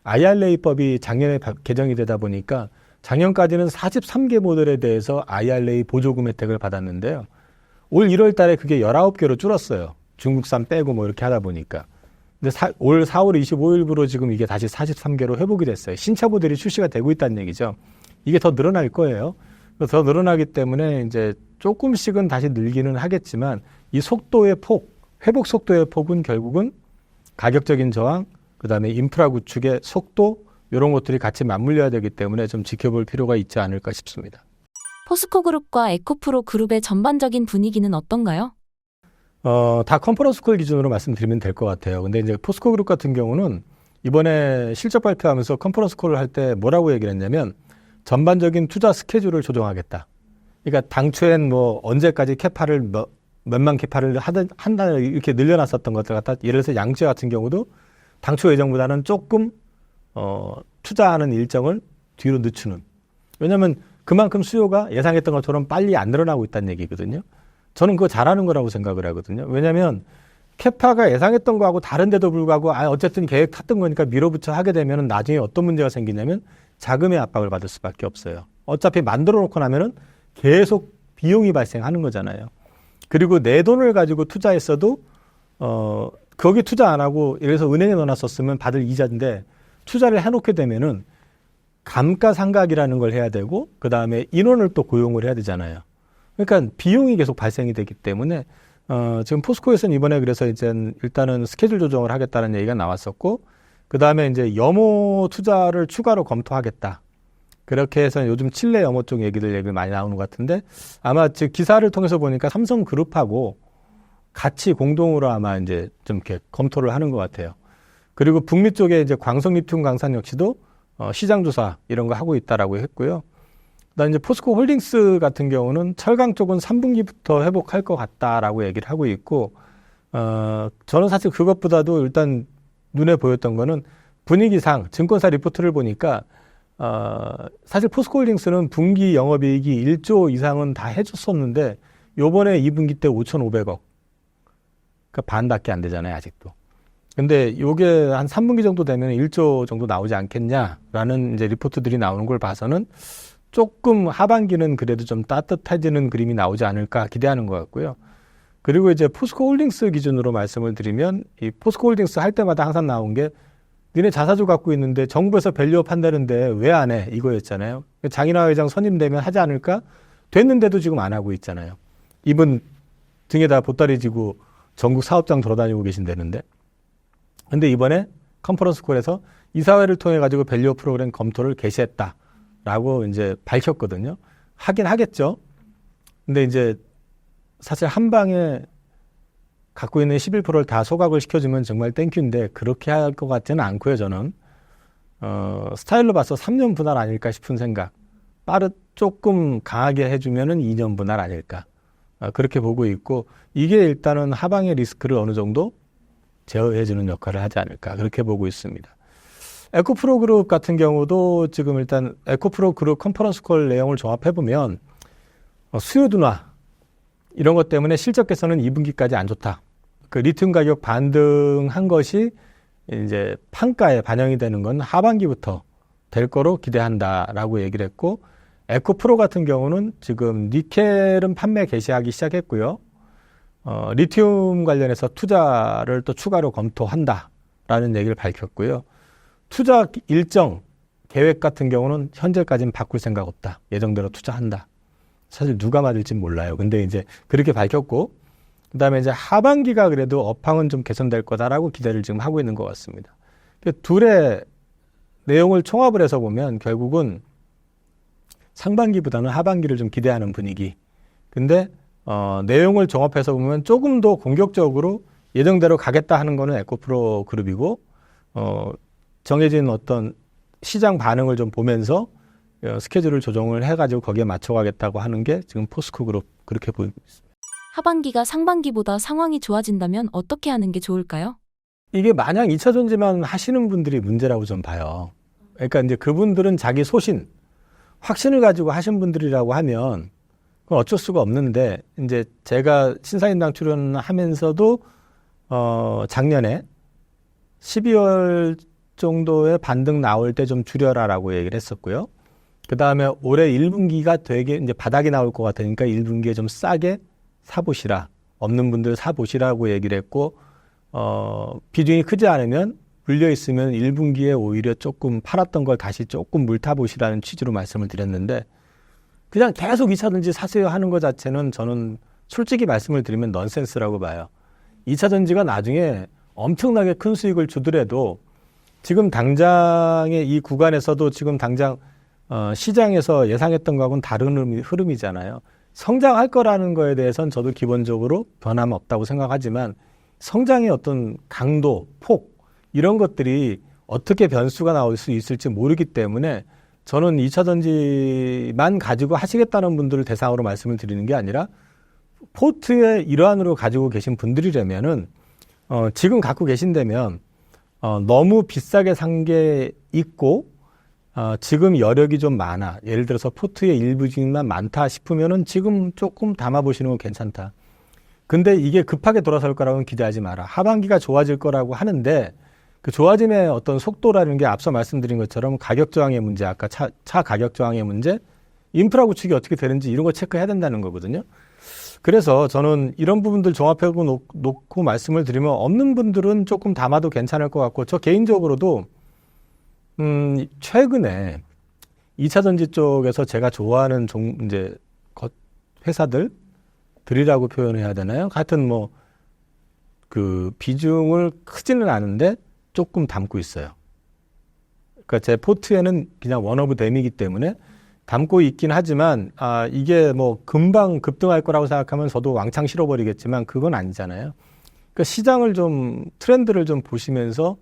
IRA법이 작년에 개정이 되다 보니까 작년까지는 43개 모델에 대해서 IRA 보조금 혜택을 받았는데요. 올 1월 달에 그게 19개로 줄었어요. 중국산 빼고 뭐 이렇게 하다 보니까. 근데 올 4월 25일부로 지금 이게 다시 43개로 회복이 됐어요. 신차 모델이 출시가 되고 있다는 얘기죠. 이게 더 늘어날 거예요. 더 늘어나기 때문에 이제 조금씩은 다시 늘기는 하겠지만 이 속도의 폭, 회복 속도의 폭은 결국은 가격적인 저항, 그다음에 인프라 구축의 속도 이런 것들이 같이 맞물려야 되기 때문에 좀 지켜볼 필요가 있지 않을까 싶습니다. 포스코 그룹과 에코프로 그룹의 전반적인 분위기는 어떤가요? 다 컨퍼런스 콜 기준으로 말씀드리면 될 것 같아요. 근데 이제 포스코 그룹 같은 경우는 이번에 실적 발표하면서 컨퍼런스 콜을 할 때 뭐라고 얘기를 했냐면 전반적인 투자 스케줄을 조정하겠다. 그러니까 당초엔 뭐 언제까지 캐파를 몇만 캐파를 한 달에 이렇게 늘려놨었던 것들 갖다 예를 들어서 양재 같은 경우도 당초 예정보다는 조금 투자하는 일정을 뒤로 늦추는. 왜냐하면 그만큼 수요가 예상했던 것처럼 빨리 안 늘어나고 있다는 얘기거든요. 저는 그거 잘하는 거라고 생각을 하거든요. 왜냐하면 캐파가 예상했던 거하고 다른데도 불구하고 어쨌든 계획 탔던 거니까 밀어붙여 하게 되면 나중에 어떤 문제가 생기냐면 자금의 압박을 받을 수밖에 없어요. 어차피 만들어 놓고 나면은 계속 비용이 발생하는 거잖아요. 그리고 내 돈을 가지고 투자했어도 거기 투자 안 하고 예를 들어서 은행에 넣어놨었으면 받을 이자인데 투자를 해놓게 되면은 감가상각이라는 걸 해야 되고 그 다음에 인원을 또 고용을 해야 되잖아요. 그러니까 비용이 계속 발생이 되기 때문에 지금 포스코에서는 이번에 그래서 이제 일단은 스케줄 조정을 하겠다는 얘기가 나왔었고, 그 다음에 이제 염호 투자를 추가로 검토하겠다. 그렇게 해서 요즘 칠레 염호 쪽 얘기를 많이 나오는 것 같은데, 아마 즉 기사를 통해서 보니까 삼성그룹하고 같이 공동으로 아마 이제 좀 이렇게 검토를 하는 것 같아요. 그리고 북미 쪽에 이제 광석 리튬 강산 역시도 시장 조사 이런 거 하고 있다라고 했고요. 그다음 이제 포스코 홀딩스 같은 경우는 철강 쪽은 3분기부터 회복할 것 같다라고 얘기를 하고 있고, 저는 사실 그것보다도 일단 눈에 보였던 거는 분위기상 증권사 리포트를 보니까 사실 포스코 홀딩스는 분기 영업이익이 1조 이상은 다 해줬었는데 요번에 2분기 때 5,500억, 그러니까 반밖에 안 되잖아요 아직도. 근데 요게 한 3분기 정도 되면 1조 정도 나오지 않겠냐라는 이제 리포트들이 나오는 걸 봐서는 조금 하반기는 그래도 좀 따뜻해지는 그림이 나오지 않을까 기대하는 것 같고요. 그리고 이제 포스코 홀딩스 기준으로 말씀을 드리면 이 포스코 홀딩스 할 때마다 항상 나온 게 니네 자사주 갖고 있는데 정부에서 밸류업 한다는데 왜 안 해? 이거였잖아요. 장인화 회장 선임되면 하지 않을까? 됐는데도 지금 안 하고 있잖아요. 이분 등에다 보따리 지고 전국 사업장 돌아다니고 계신다는데. 근데 이번에 컨퍼런스 콜에서 이사회를 통해 가지고 밸류업 프로그램 검토를 개시했다라고 이제 밝혔거든요. 하긴 하겠죠. 근데 이제 사실 한 방에 갖고 있는 11%를 다 소각을 시켜주면 정말 땡큐인데 그렇게 할 것 같지는 않고요. 저는 스타일로 봐서 3년 분할 아닐까 싶은 생각. 조금 강하게 해주면은 2년 분할 아닐까. 그렇게 보고 있고, 이게 일단은 하방의 리스크를 어느 정도 제어해주는 역할을 하지 않을까 그렇게 보고 있습니다. 에코프로 그룹 같은 경우도 지금 일단 에코프로 그룹 컨퍼런스 콜 내용을 종합해보면 수요 둔화 이런 것 때문에 실적 개선은 2분기까지 안 좋다. 그 리튬 가격 반등한 것이 이제 판가에 반영이 되는 건 하반기부터 될 거로 기대한다라고 얘기를 했고, 에코프로 같은 경우는 지금 니켈은 판매 개시하기 시작했고요. 리튬 관련해서 투자를 또 추가로 검토한다라는 얘기를 밝혔고요. 투자 일정 계획 같은 경우는 현재까지는 바꿀 생각 없다. 예정대로 투자한다. 사실 누가 맞을지 몰라요. 근데 이제 그렇게 밝혔고, 그 다음에 이제 하반기가 그래도 업황은 좀 개선될 거다라고 기대를 지금 하고 있는 것 같습니다. 둘의 내용을 총합을 해서 보면 결국은 상반기보다는 하반기를 좀 기대하는 분위기. 근데 내용을 종합해서 보면 조금 더 공격적으로 예정대로 가겠다 하는 거는 에코프로 그룹이고, 정해진 어떤 시장 반응을 좀 보면서 스케줄을 조정을 해가지고 거기에 맞춰가겠다고 하는 게 지금 포스코 그룹 그렇게 보이고 있습니다. 하반기가 상반기보다 상황이 좋아진다면 어떻게 하는 게 좋을까요? 이게 마냥 2차 전지만 하시는 분들이 문제라고 좀 봐요. 그러니까 이제 그분들은 자기 소신, 확신을 가지고 하신 분들이라고 하면 그건 어쩔 수가 없는데, 이제 제가 신사임당 출연하면서도 작년에 12월 정도에 반등 나올 때 좀 줄여라라고 얘기를 했었고요. 그 다음에 올해 1분기가 되게 이제 바닥이 나올 것 같으니까 1분기에 좀 싸게 사보시라. 없는 분들 사보시라고 얘기를 했고, 비중이 크지 않으면 물려 있으면 1분기에 오히려 조금 팔았던 걸 다시 조금 물타보시라는 취지로 말씀을 드렸는데, 그냥 계속 2차전지 사세요 하는 것 자체는 저는 솔직히 말씀을 드리면 넌센스라고 봐요. 2차전지가 나중에 엄청나게 큰 수익을 주더라도 지금 당장의 이 구간에서도 지금 당장 시장에서 예상했던 거하고는 다른 흐름이잖아요. 성장할 거라는 거에 대해서는 저도 기본적으로 변함 없다고 생각하지만, 성장의 어떤 강도, 폭 이런 것들이 어떻게 변수가 나올 수 있을지 모르기 때문에 저는 2차전지만 가지고 하시겠다는 분들을 대상으로 말씀을 드리는 게 아니라 포트의 일환으로 가지고 계신 분들이라면은 지금 갖고 계신다면 너무 비싸게 산 게 있고 지금 여력이 좀 많아. 예를 들어서 포트의 일부 주식만 많다 싶으면은 지금 조금 담아보시는 건 괜찮다. 근데 이게 급하게 돌아설 거라고는 기대하지 마라. 하반기가 좋아질 거라고 하는데 그 좋아짐의 어떤 속도라는 게 앞서 말씀드린 것처럼 가격 저항의 문제, 아까 차 가격 저항의 문제, 인프라 구축이 어떻게 되는지 이런 거 체크해야 된다는 거거든요. 그래서 저는 이런 부분들 종합해 놓고 말씀을 드리면 없는 분들은 조금 담아도 괜찮을 것 같고, 저 개인적으로도 최근에 2차 전지 쪽에서 제가 좋아하는 이제 회사들 들이라고 표현해야 되나요? 하여튼 뭐 그 비중을 크지는 않은데 조금 담고 있어요. 그러니까 제 포트에는 그냥 원 오브 댐이기 때문에 담고 있긴 하지만 이게 뭐 금방 급등할 거라고 생각하면 저도 왕창 실어버리겠지만 그건 아니잖아요. 그러니까 시장을 좀 트렌드를 좀 보시면서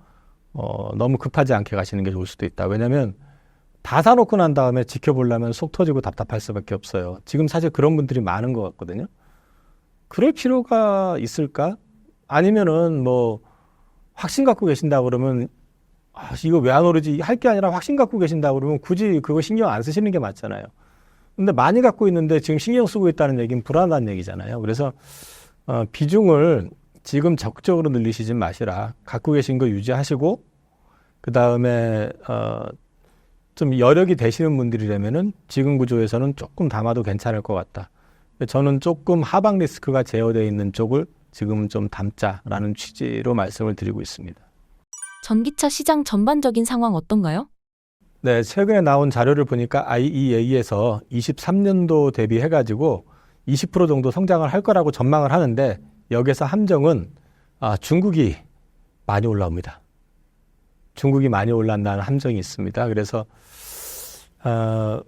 너무 급하지 않게 가시는 게 좋을 수도 있다. 왜냐하면 다 사놓고 난 다음에 지켜보려면 속 터지고 답답할 수밖에 없어요. 지금 사실 그런 분들이 많은 것 같거든요. 그럴 필요가 있을까? 아니면은 뭐 확신 갖고 계신다 그러면 이거 왜 안 오르지? 할 게 아니라 확신 갖고 계신다 그러면 굳이 그거 신경 안 쓰시는 게 맞잖아요. 근데 많이 갖고 있는데 지금 신경 쓰고 있다는 얘기는 불안하다는 얘기잖아요. 그래서 비중을 지금 적극적으로 늘리시지 마시라. 갖고 계신 거 유지하시고 그 다음에 좀 여력이 되시는 분들이라면은 지금 구조에서는 조금 담아도 괜찮을 것 같다. 저는 조금 하방 리스크가 제어되어 있는 쪽을 지금 좀 담자라는 취지로 말씀을 드리고 있습니다. 전기차 시장 전반적인 상황 어떤가요? 네, 최근에 나온 자료를 보니까 IEA에서 23년도 대비해가지고 20% 정도 성장을 할 거라고 전망을 하는데 여기서 함정은 중국이 많이 올라옵니다. 중국이 많이 올라온다는 함정이 있습니다. 그래서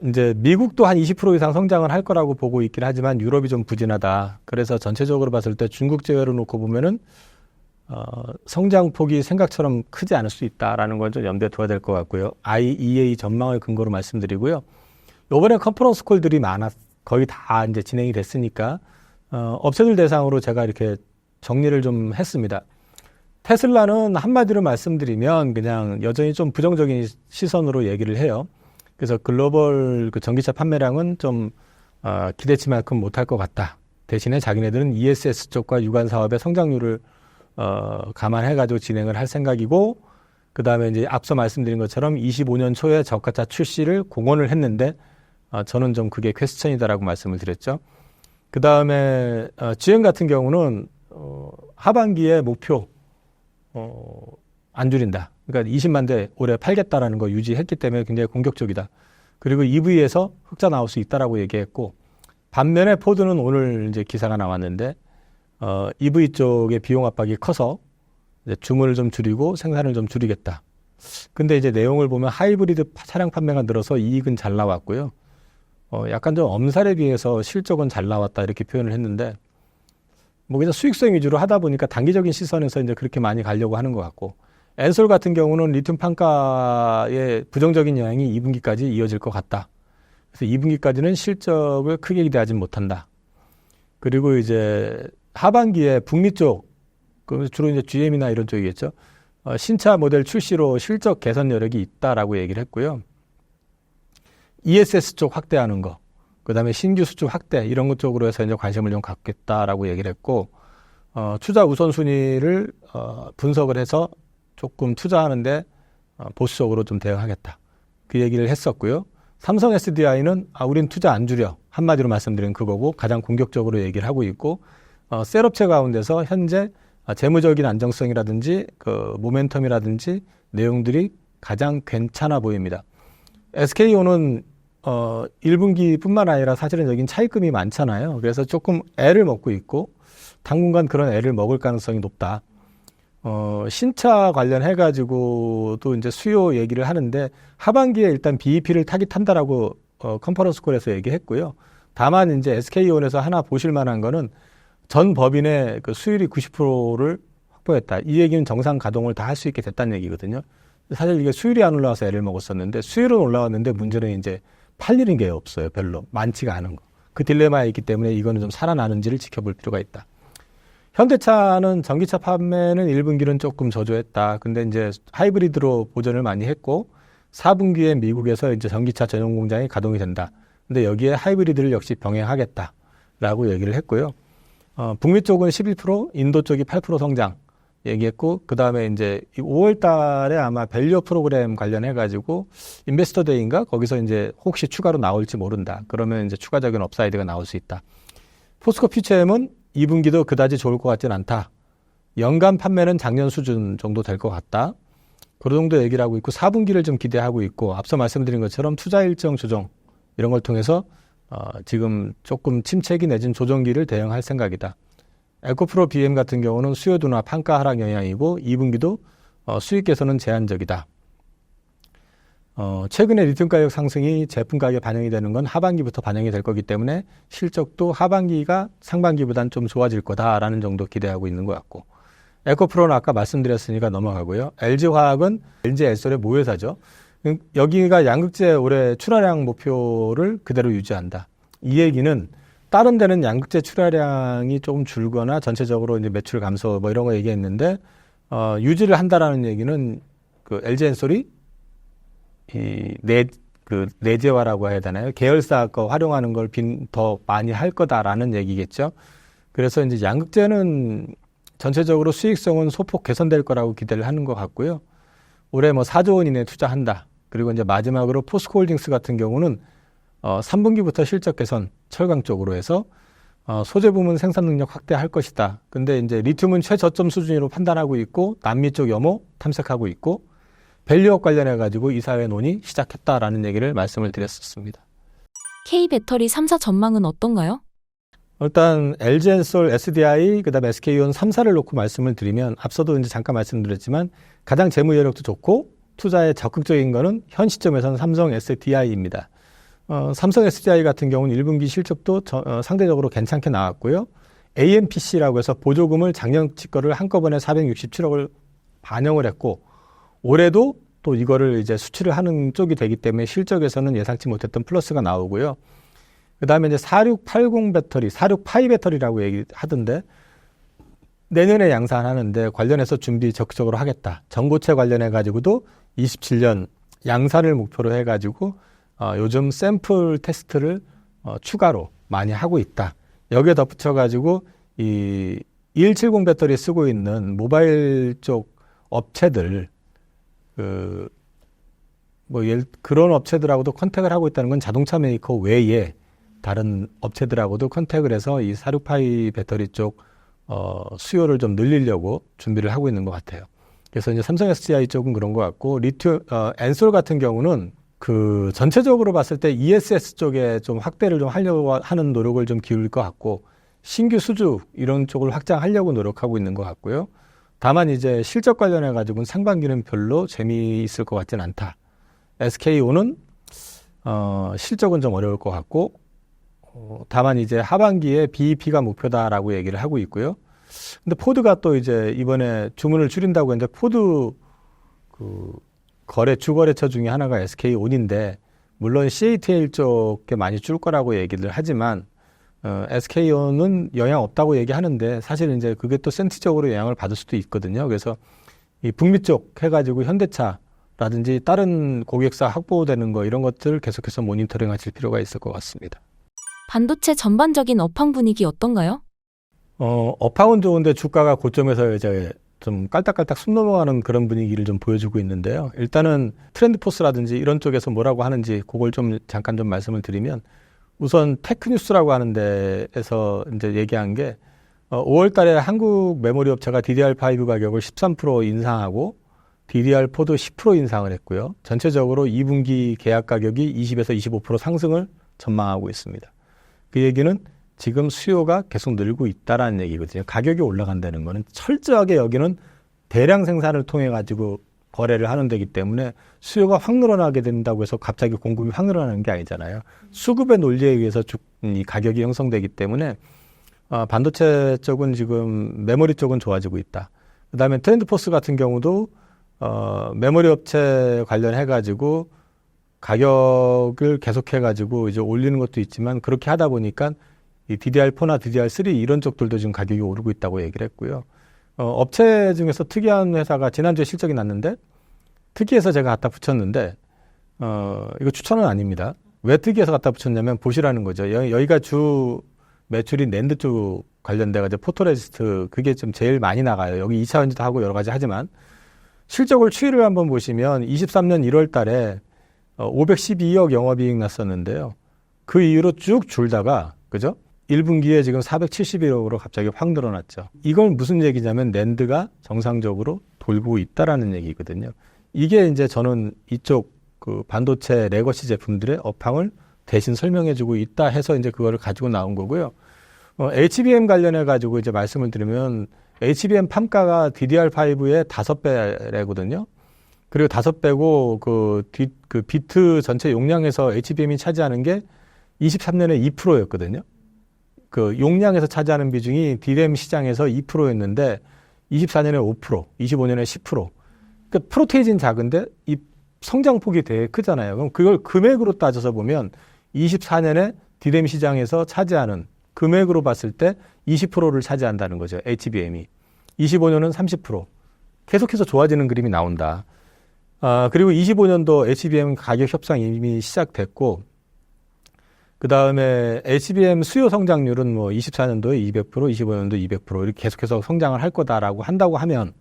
이제 미국도 한 20% 이상 성장을 할 거라고 보고 있긴 하지만 유럽이 좀 부진하다. 그래서 전체적으로 봤을 때 중국 제외로 놓고 보면은 성장폭이 생각처럼 크지 않을 수 있다라는 걸 좀 염두에 둬야 될 것 같고요. IEA 전망을 근거로 말씀드리고요. 이번에 컨퍼런스 콜들이 거의 다 이제 진행이 됐으니까 업체들 대상으로 제가 이렇게 정리를 좀 했습니다. 테슬라는 한마디로 말씀드리면 그냥 여전히 좀 부정적인 시선으로 얘기를 해요. 그래서 글로벌 그 전기차 판매량은 좀 기대치만큼 못할 것 같다. 대신에 자기네들은 ESS 쪽과 유관 사업의 성장률을 감안해가지고 진행을 할 생각이고, 그 다음에 이제 앞서 말씀드린 것처럼 25년 초에 저가차 출시를 공언을 했는데, 저는 좀 그게 퀘스천이다라고 말씀을 드렸죠. 그 다음에 GM 같은 경우는 하반기에 목표 안 줄인다. 그러니까 20만 대 올해 팔겠다라는 거 유지했기 때문에 굉장히 공격적이다. 그리고 EV에서 흑자 나올 수 있다라고 얘기했고, 반면에 포드는 오늘 이제 기사가 나왔는데 EV 쪽의 비용 압박이 커서 이제 주문을 좀 줄이고 생산을 좀 줄이겠다. 근데 이제 내용을 보면 하이브리드 차량 판매가 늘어서 이익은 잘 나왔고요. 약간 좀 엄살에 비해서 실적은 잘 나왔다 이렇게 표현을 했는데, 뭐 그냥 수익성 위주로 하다 보니까 단기적인 시선에서 이제 그렇게 많이 가려고 하는 것 같고, 엔솔 같은 경우는 리튬 판가의 부정적인 영향이 2분기까지 이어질 것 같다. 그래서 2분기까지는 실적을 크게 기대하지 못한다. 그리고 이제 하반기에 북미 쪽, 주로 이제 GM이나 이런 쪽이겠죠. 신차 모델 출시로 실적 개선 여력이 있다라고 얘기를 했고요. ESS 쪽 확대하는 거, 그 다음에 신규 수출 확대 이런 것 쪽으로 해서 이제 관심을 좀 갖겠다라고 얘기를 했고, 투자 우선순위를 분석을 해서 조금 투자하는데 보수적으로 좀 대응하겠다. 그 얘기를 했었고요. 삼성 SDI는 우린 투자 안 줄여. 한마디로 말씀드린 그거고 가장 공격적으로 얘기를 하고 있고, 셀업체 가운데서 현재 재무적인 안정성이라든지 그 모멘텀이라든지 내용들이 가장 괜찮아 보입니다. SKO는 1분기뿐만 아니라 사실은 여긴 차입금이 많잖아요. 그래서 조금 애를 먹고 있고 당분간 그런 애를 먹을 가능성이 높다. 신차 관련해가지고도 이제 수요 얘기를 하는데 하반기에 일단 BEP를 타깃한다라고 컨퍼런스 콜에서 얘기했고요. 다만 이제 SK온에서 하나 보실 만한 거는 전 법인의 그 수율이 90%를 확보했다. 이 얘기는 정상 가동을 다 할 수 있게 됐다는 얘기거든요. 사실 이게 수율이 안 올라와서 애를 먹었었는데 수율은 올라왔는데 문제는 이제 팔리는 게 없어요. 별로 많지가 않은 거. 그 딜레마에 있기 때문에 이거는 좀 살아나는지를 지켜볼 필요가 있다. 현대차는 전기차 판매는 1분기는 조금 저조했다. 근데 이제 하이브리드로 보전을 많이 했고 4분기에 미국에서 이제 전기차 전용 공장이 가동이 된다. 근데 여기에 하이브리드를 역시 병행하겠다라고 얘기를 했고요. 북미 쪽은 11%, 인도 쪽이 8% 성장 얘기했고, 그 다음에 이제 5월 달에 아마 밸류 프로그램 관련해가지고 인베스터 데이인가? 거기서 이제 혹시 추가로 나올지 모른다. 그러면 이제 추가적인 업사이드가 나올 수 있다. 포스코 퓨처엠은 2분기도 그다지 좋을 것 같진 않다. 연간 판매는 작년 수준 정도 될 것 같다. 그 정도 얘기를 하고 있고 4분기를 좀 기대하고 있고 앞서 말씀드린 것처럼 투자 일정 조정 이런 걸 통해서 지금 조금 침체기 내진 조정기를 대응할 생각이다. 에코프로 BM 같은 경우는 수요 둔화 판가 하락 영향이고 2분기도 수익 개선은 제한적이다. 최근에 리튬 가격 상승이 제품 가격에 반영이 되는 건 하반기부터 반영이 될 거기 때문에 실적도 하반기가 상반기보다는 좀 좋아질 거다라는 정도 기대하고 있는 것 같고, 에코프로는 아까 말씀드렸으니까 넘어가고요. LG화학은 LG에솔의 모회사죠. 여기가 양극재 올해 출하량 목표를 그대로 유지한다. 이 얘기는 다른 데는 양극재 출하량이 조금 줄거나 전체적으로 이제 매출 감소 뭐 이런 거 얘기했는데, 유지를 한다라는 얘기는 그 LG엔솔이 내재화라고 해야 되나요? 계열사 거 활용하는 걸 더 많이 할 거다라는 얘기겠죠. 그래서 이제 양극재는 전체적으로 수익성은 소폭 개선될 거라고 기대를 하는 것 같고요. 올해 뭐 4조 원 이내 투자한다. 그리고 이제 마지막으로 포스코홀딩스 같은 경우는 3분기부터 실적 개선 철강 쪽으로 해서 소재 부문 생산 능력 확대할 것이다. 근데 이제 리튬은 최저점 수준으로 판단하고 있고 남미 쪽 염호 탐색하고 있고 밸류업 관련해 가지고 이사회 논의 시작했다라는 얘기를 말씀을 드렸었습니다. K배터리 3사 전망은 어떤가요? 일단 LG엔솔, SDI, 그다음에 SK온 3사를 놓고 말씀을 드리면 앞서도 이제 잠깐 말씀드렸지만 가장 재무 여력도 좋고 투자에 적극적인 거는 현 시점에서는 삼성 SDI입니다. 삼성 SDI 같은 경우는 1분기 실적도 상대적으로 괜찮게 나왔고요. AMPC라고 해서 보조금을 작년치 거를 한꺼번에 467억을 반영을 했고 올해도 또 이거를 이제 수출을 하는 쪽이 되기 때문에 실적에서는 예상치 못했던 플러스가 나오고요. 그 다음에 이제 4680 배터리, 46파이 배터리라고 얘기하던데 내년에 양산하는데 관련해서 준비 적극적으로 하겠다. 전고체 관련해 가지고도 27년 양산을 목표로 해 가지고 요즘 샘플 테스트를 추가로 많이 하고 있다. 여기에 덧붙여 가지고 이 2170 배터리 쓰고 있는 모바일 쪽 업체들 그런 업체들하고도 컨택을 하고 있다는 건 자동차 메이커 외에 다른 업체들하고도 컨택을 해서 이 46파이 배터리 쪽 수요를 좀 늘리려고 준비를 하고 있는 것 같아요. 그래서 이제 삼성 SDI 쪽은 그런 것 같고 엔솔 같은 경우는 그 전체적으로 봤을 때 ESS 쪽에 좀 확대를 좀 하려고 하는 노력을 좀 기울일 것 같고 신규 수주 이런 쪽을 확장하려고 노력하고 있는 것 같고요. 다만 이제 실적 관련해 가지고는 상반기는 별로 재미있을 것 같진 않다. SKO는 실적은 좀 어려울 것 같고 다만 이제 하반기에 BEP가 목표다라고 얘기를 하고 있고요. 근데 포드가 또 이제 이번에 주문을 줄인다고 했는데 포드 그 주거래처 중에 하나가 SK온인데 물론 CATL 쪽에 많이 줄 거라고 얘기를 하지만 SK온은 영향 없다고 얘기하는데 사실 이제 그게 또 센티적으로 영향을 받을 수도 있거든요. 그래서 이 북미 쪽 해가지고 현대차라든지 다른 고객사 확보되는 거 이런 것들을 계속해서 모니터링 하실 필요가 있을 것 같습니다. 반도체 전반적인 업황 분위기 어떤가요? 업황은 좋은데 주가가 고점에서 이제 좀 깔딱깔딱 숨 넘어가는 그런 분위기를 좀 보여주고 있는데요. 일단은 트렌드포스라든지 이런 쪽에서 뭐라고 하는지 그걸 좀 잠깐 좀 말씀을 드리면 우선 테크뉴스라고 하는 데에서 이제 얘기한 게 5월 달에 한국 메모리 업체가 DDR5 가격을 13% 인상하고 DDR4도 10% 인상을 했고요. 전체적으로 2분기 계약 가격이 20에서 25% 상승을 전망하고 있습니다. 그 얘기는 지금 수요가 계속 늘고 있다라는 얘기거든요. 가격이 올라간다는 거는 철저하게 여기는 대량 생산을 통해 가지고 거래를 하는 데기 때문에 수요가 확 늘어나게 된다고 해서 갑자기 공급이 확 늘어나는 게 아니잖아요. 수급의 논리에 의해서 이 가격이 형성되기 때문에 반도체 쪽은 지금 메모리 쪽은 좋아지고 있다. 그다음에 트렌드포스 같은 경우도 메모리 업체 관련해 가지고 가격을 계속해 가지고 이제 올리는 것도 있지만 그렇게 하다 보니까 이 DDR4나 DDR3 이런 쪽들도 지금 가격이 오르고 있다고 얘기를 했고요. 업체 중에서 특이한 회사가 지난주에 실적이 났는데 특이해서 제가 갖다 붙였는데 이거 추천은 아닙니다. 왜 특이해서 갖다 붙였냐면 보시라는 거죠. 여기가 주 매출이 낸드 쪽 관련돼 가지고 포토레지스트 그게 좀 제일 많이 나가요. 여기 2차 전지도 하고 여러 가지 하지만 실적을 추이를 한번 보시면 23년 1월 달에 512억 영업이익 났었는데요. 그 이후로 쭉 줄다가 그죠? 1분기에 지금 471억으로 갑자기 확 늘어났죠. 이건 무슨 얘기냐면 낸드가 정상적으로 돌고 있다라는 얘기거든요. 이게 이제 저는 이쪽 그 반도체 레거시 제품들의 업황을 대신 설명해주고 있다 해서 이제 그거를 가지고 나온 거고요. HBM 관련해 가지고 이제 말씀을 드리면 HBM 판가가 DDR5의 5배거든요. 그리고 5배고 그 비트 전체 용량에서 HBM이 차지하는 게 23년에 2%였거든요. 그 용량에서 차지하는 비중이 DRAM 시장에서 2%였는데 24년에 5%, 25년에 10%. 그러니까 프로테이지는 작은데 이 성장폭이 되게 크잖아요. 그럼 그걸 금액으로 따져서 보면 24년에 DRAM 시장에서 차지하는 금액으로 봤을 때 20%를 차지한다는 거죠. HBM이. 25년은 30%. 계속해서 좋아지는 그림이 나온다. 그리고 25년도 HBM 가격 협상 이미 시작됐고, 그 다음에 HBM 수요 성장률은 뭐 24년도에 200%, 25년도 200% 이렇게 계속해서 성장을 할 거다라고 한다고 하면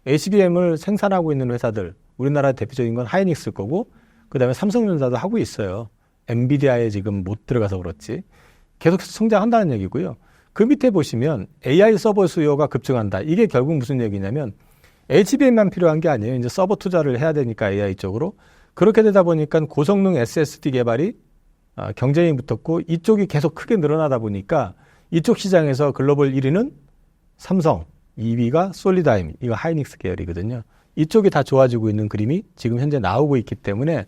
HBM을 생산하고 있는 회사들, 우리나라 대표적인 건 하이닉스일 거고, 그 다음에 삼성전자도 하고 있어요. 엔비디아에 지금 못 들어가서 그렇지. 계속해서 성장한다는 얘기고요. 그 밑에 보시면 AI 서버 수요가 급증한다. 이게 결국 무슨 얘기냐면 HBM만 필요한 게 아니에요. 이제 서버 투자를 해야 되니까 AI 쪽으로. 그렇게 되다 보니까 고성능 SSD 개발이 경쟁이 붙었고 이쪽이 계속 크게 늘어나다 보니까 이쪽 시장에서 글로벌 1위는 삼성, 2위가 솔리다임, 이거 하이닉스 계열이거든요. 이쪽이 다 좋아지고 있는 그림이 지금 현재 나오고 있기 때문에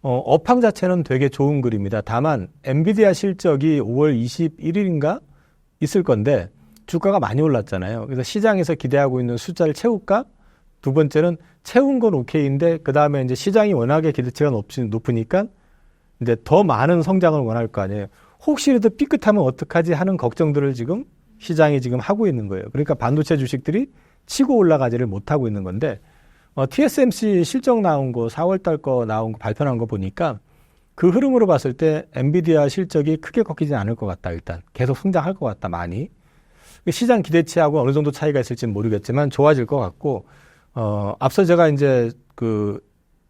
업황 자체는 되게 좋은 그림입니다. 다만 엔비디아 실적이 5월 21일인가 있을 건데 주가가 많이 올랐잖아요. 그래서 시장에서 기대하고 있는 숫자를 채울까? 두 번째는 채운 건 오케이인데 그 다음에 이제 시장이 워낙에 기대치가 높으니까 이제 더 많은 성장을 원할 거 아니에요. 혹시라도 삐끗하면 어떡하지 하는 걱정들을 지금 시장이 지금 하고 있는 거예요. 그러니까 반도체 주식들이 치고 올라가지를 못하고 있는 건데 TSMC 실적 나온 거 4월 달 거 나온 거 발표한 거 보니까 그 흐름으로 봤을 때 엔비디아 실적이 크게 꺾이지 않을 것 같다. 일단 계속 성장할 것 같다. 많이. 시장 기대치하고 어느 정도 차이가 있을지는 모르겠지만 좋아질 것 같고 앞서 제가 이제 그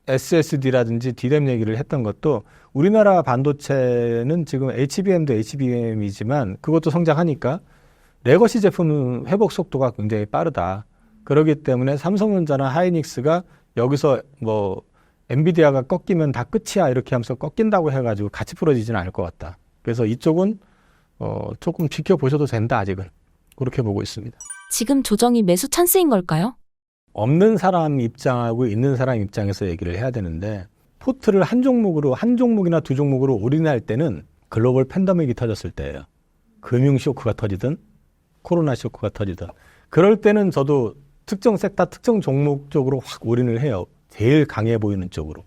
SSD라든지 DRAM 얘기를 했던 것도 우리나라 반도체는 지금 HBM도 HBM이지만 그것도 성장하니까 레거시 제품 회복 속도가 굉장히 빠르다. 그렇기 때문에 삼성전자나 하이닉스가 여기서 뭐 엔비디아가 꺾이면 다 끝이야 이렇게 하면서 꺾인다고 해가지고 같이 풀어지지는 않을 것 같다. 그래서 이쪽은 조금 지켜보셔도 된다 아직은. 그렇게 보고 있습니다. 지금 조정이 매수 찬스인 걸까요? 없는 사람 입장하고 있는 사람 입장에서 얘기를 해야 되는데 포트를 한 종목이나 두 종목으로 올인할 때는 글로벌 팬데믹이 터졌을 때예요. 금융 쇼크가 터지든 코로나 쇼크가 터지든 그럴 때는 저도 특정 섹터, 특정 종목 쪽으로 확 올인을 해요. 제일 강해 보이는 쪽으로.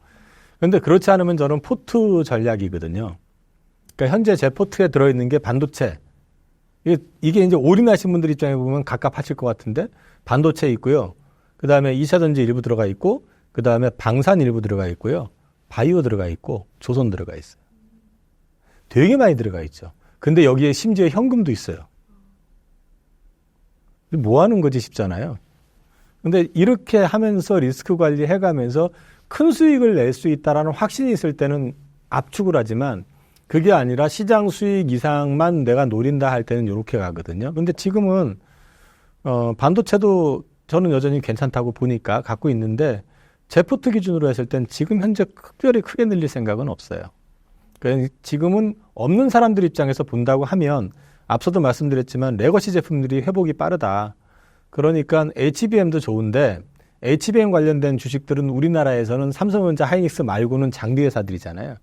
그런데 그렇지 않으면 저는 포트 전략이거든요. 그러니까 현재 제 포트에 들어있는 게 반도체. 이게 이제 올인하신 분들 입장에 보면 갑갑하실 것 같은데 반도체 있고요. 그 다음에 2차전지 일부 들어가 있고 그 다음에 방산 일부 들어가 있고요. 바이오 들어가 있고 조선 들어가 있어요. 되게 많이 들어가 있죠. 근데 여기에 심지어 현금도 있어요. 뭐 하는 거지 싶잖아요. 근데 이렇게 하면서 리스크 관리 해가면서 큰 수익을 낼 수 있다라는 확신이 있을 때는 압축을 하지만 그게 아니라 시장 수익 이상만 내가 노린다 할 때는 이렇게 가거든요. 근데 지금은 반도체도 저는 여전히 괜찮다고 보니까 갖고 있는데 제 포트 기준으로 했을 땐 지금 현재 특별히 크게 늘릴 생각은 없어요. 그러니까 지금은 없는 사람들 입장에서 본다고 하면 앞서도 말씀드렸지만 레거시 제품들이 회복이 빠르다. 그러니까 HBM도 좋은데 HBM 관련된 주식들은 우리나라에서는 삼성전자, 하이닉스 말고는 장비 회사들이잖아요.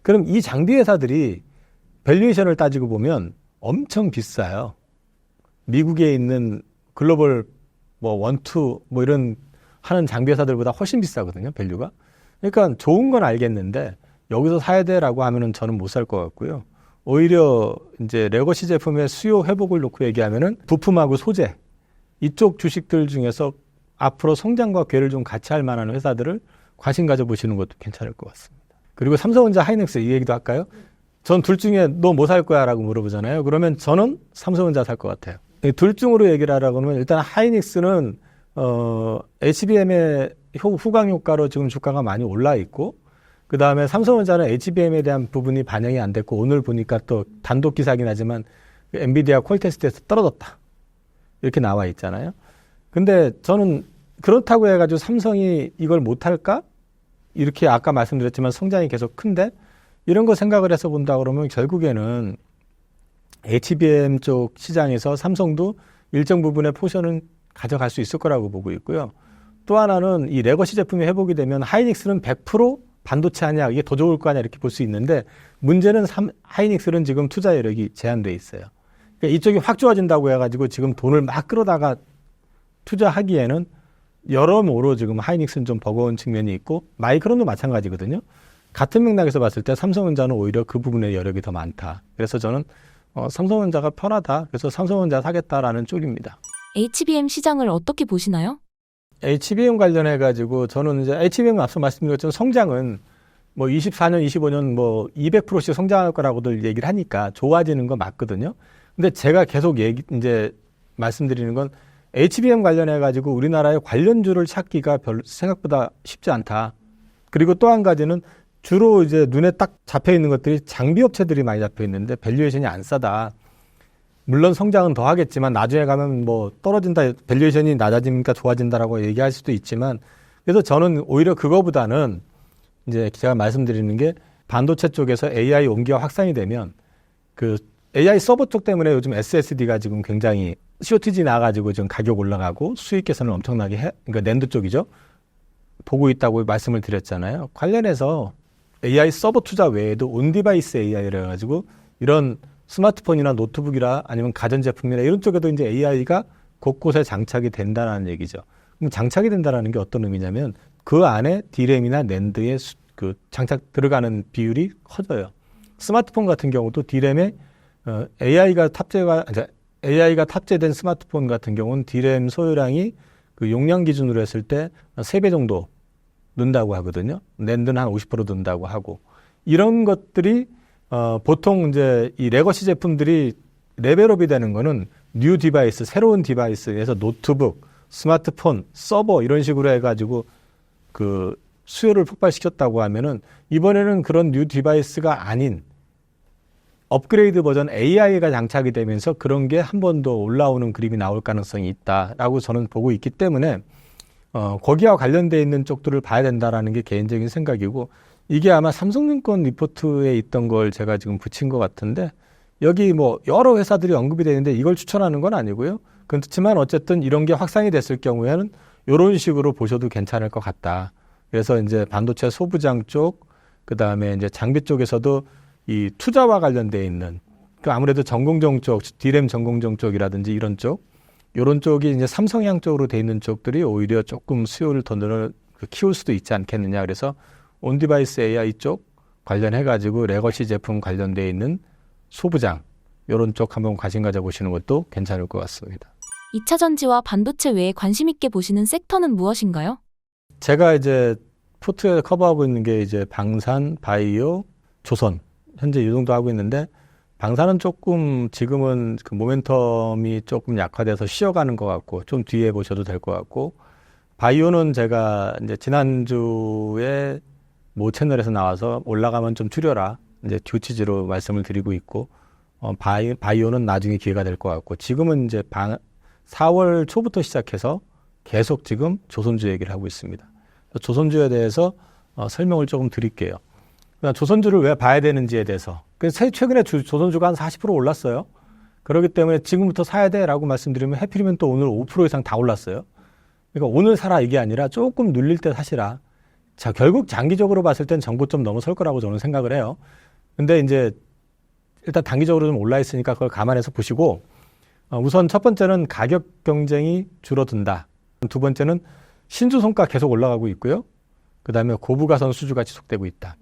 그럼 이 장비 회사들이 밸류에이션을 따지고 보면 엄청 비싸요. 미국에 있는 글로벌 뭐 원투 뭐 이런 하는 장비 회사들보다 훨씬 비싸거든요. 밸류가. 그러니까 좋은 건 알겠는데 여기서 사야 돼라고 하면은 저는 못 살 것 같고요. 오히려 이제 레거시 제품의 수요 회복을 놓고 얘기하면은 부품하고 소재 이쪽 주식들 중에서 앞으로 성장과 궤를 좀 같이 할 만한 회사들을 관심 가져보시는 것도 괜찮을 것 같습니다. 그리고 삼성전자, 하이닉스 이 얘기도 할까요? 전 둘 중에 너 뭐 살 거야 라고 물어보잖아요. 그러면 저는 삼성전자 살 것 같아요. 둘 중으로 얘기를 하라고 하면 일단 하이닉스는 HBM의 후광 효과로 지금 주가가 많이 올라 있고 그 다음에 삼성전자는 HBM에 대한 부분이 반영이 안 됐고 오늘 보니까 또 단독 기사긴 하지만 엔비디아 콜 테스트에서 떨어졌다. 이렇게 나와 있잖아요. 근데 저는 그렇다고 해가지고 삼성이 이걸 못할까? 이렇게 아까 말씀드렸지만 성장이 계속 큰데 이런 거 생각을 해서 본다 그러면 결국에는 HBM 쪽 시장에서 삼성도 일정 부분의 포션은 가져갈 수 있을 거라고 보고 있고요. 또 하나는 이 레거시 제품이 회복이 되면 하이닉스는 100% 반도체 하냐, 이게 더 좋을 거 아니야 이렇게 볼 수 있는데 문제는 하이닉스는 지금 투자 여력이 제한돼 있어요. 그러니까 이쪽이 확 좋아진다고 해가지고 지금 돈을 막 끌어다가 투자하기에는 여러모로 지금 하이닉스는 좀 버거운 측면이 있고 마이크론도 마찬가지거든요. 같은 맥락에서 봤을 때 삼성전자는 오히려 그 부분에 여력이 더 많다. 그래서 저는 삼성전자가 편하다. 그래서 삼성전자 사겠다라는 쪽입니다. HBM 시장을 어떻게 보시나요? HBM 관련해 가지고 저는 이제 HBM 앞서 말씀드린 것처럼 성장은 뭐 24년, 25년 뭐 200%씩 성장할 거라고들 얘기를 하니까 좋아지는 건 맞거든요. 근데 제가 계속 이제 말씀드리는 건 HBM 관련해 가지고 우리나라의 관련주를 찾기가 생각보다 쉽지 않다. 그리고 또 한 가지는 주로 이제 눈에 딱 잡혀 있는 것들이 장비 업체들이 많이 잡혀 있는데 밸류에이션이 안 싸다. 물론 성장은 더 하겠지만 나중에 가면 뭐 떨어진다, 밸류에이션이 낮아지니까 좋아진다라고 얘기할 수도 있지만 그래서 저는 오히려 그거보다는 이제 제가 말씀드리는 게 반도체 쪽에서 AI 온기가 확산이 되면 그 AI 서버 쪽 때문에 요즘 SSD가 지금 굉장히 쇼티지 나가지고 지금 가격 올라가고 수익 개선을 엄청나게 그러니까 낸드 쪽이죠. 보고 있다고 말씀을 드렸잖아요. 관련해서 AI 서버 투자 외에도 온디바이스 AI를 해가지고 이런 스마트폰이나 노트북이라 아니면 가전제품이나 이런 쪽에도 이제 AI가 곳곳에 장착이 된다는 얘기죠. 그럼 장착이 된다는 게 어떤 의미냐면 그 안에 D램이나 낸드의 그 장착 들어가는 비율이 커져요. 스마트폰 같은 경우도 D램에 AI가 탑재된 스마트폰 같은 경우는 D램 소요량이 그 용량 기준으로 했을 때 3배 정도 는다고 하거든요. 낸드는 한 50% 는다고 하고 이런 것들이 보통 이제 이 레거시 제품들이 레벨업이 되는 거는 뉴 디바이스, 새로운 디바이스에서 노트북, 스마트폰, 서버 이런 식으로 해가지고 그 수요를 폭발시켰다고 하면은 이번에는 그런 뉴 디바이스가 아닌 업그레이드 버전 AI가 장착이 되면서 그런 게 한 번 더 올라오는 그림이 나올 가능성이 있다라고 저는 보고 있기 때문에 거기와 관련되어 있는 쪽들을 봐야 된다라는 게 개인적인 생각이고 이게 아마 삼성증권 리포트에 있던 걸 제가 지금 붙인 것 같은데 여기 뭐 여러 회사들이 언급이 되는데 이걸 추천하는 건 아니고요. 그렇지만 어쨌든 이런 게 확산이 됐을 경우에는 이런 식으로 보셔도 괜찮을 것 같다. 그래서 이제 반도체 소부장 쪽, 그 다음에 이제 장비 쪽에서도 이 투자와 관련되어 있는 그 아무래도 전공정 쪽, D램 전공정 쪽이라든지 이런 쪽, 이런 쪽이 이제 삼성향 쪽으로 돼 있는 쪽들이 오히려 조금 수요를 더 키울 수도 있지 않겠느냐. 그래서 온디바이스 AI 쪽 관련해가지고 레거시 제품 관련되어 있는 소부장, 이런 쪽 한번 관심 가져보시는 것도 괜찮을 것 같습니다. 2차 전지와 반도체 외에 관심 있게 보시는 섹터는 무엇인가요? 제가 이제 포트에 커버하고 있는 게 이제 방산, 바이오, 조선, 현재 이 정도 하고 있는데 방산은 조금 지금은 그 모멘텀이 조금 약화돼서 쉬어가는 것 같고 좀 뒤에 보셔도 될 것 같고 바이오는 제가 이제 지난주에 모 채널에서 나와서 올라가면 좀 줄여라 이제 듀치즈로 말씀을 드리고 있고 바이오는 나중에 기회가 될 것 같고 지금은 이제 4월 초부터 시작해서 계속 지금 조선주 얘기를 하고 있습니다. 조선주에 대해서 설명을 조금 드릴게요. 조선주를 왜 봐야 되는지에 대해서. 최근에 조선주가 한 40% 올랐어요. 그렇기 때문에 지금부터 사야 돼라고 말씀드리면 해필이면 또 오늘 5% 이상 다 올랐어요. 그러니까 오늘 사라 이게 아니라 조금 눌릴 때 사시라. 자, 결국 장기적으로 봤을 땐 정고점 넘어설 거라고 저는 생각을 해요. 근데 이제 일단 단기적으로 좀 올라 있으니까 그걸 감안해서 보시고 우선 첫 번째는 가격 경쟁이 줄어든다. 두 번째는 신주 성과 계속 올라가고 있고요. 그 다음에 고부가선 수주가 지속되고 있다.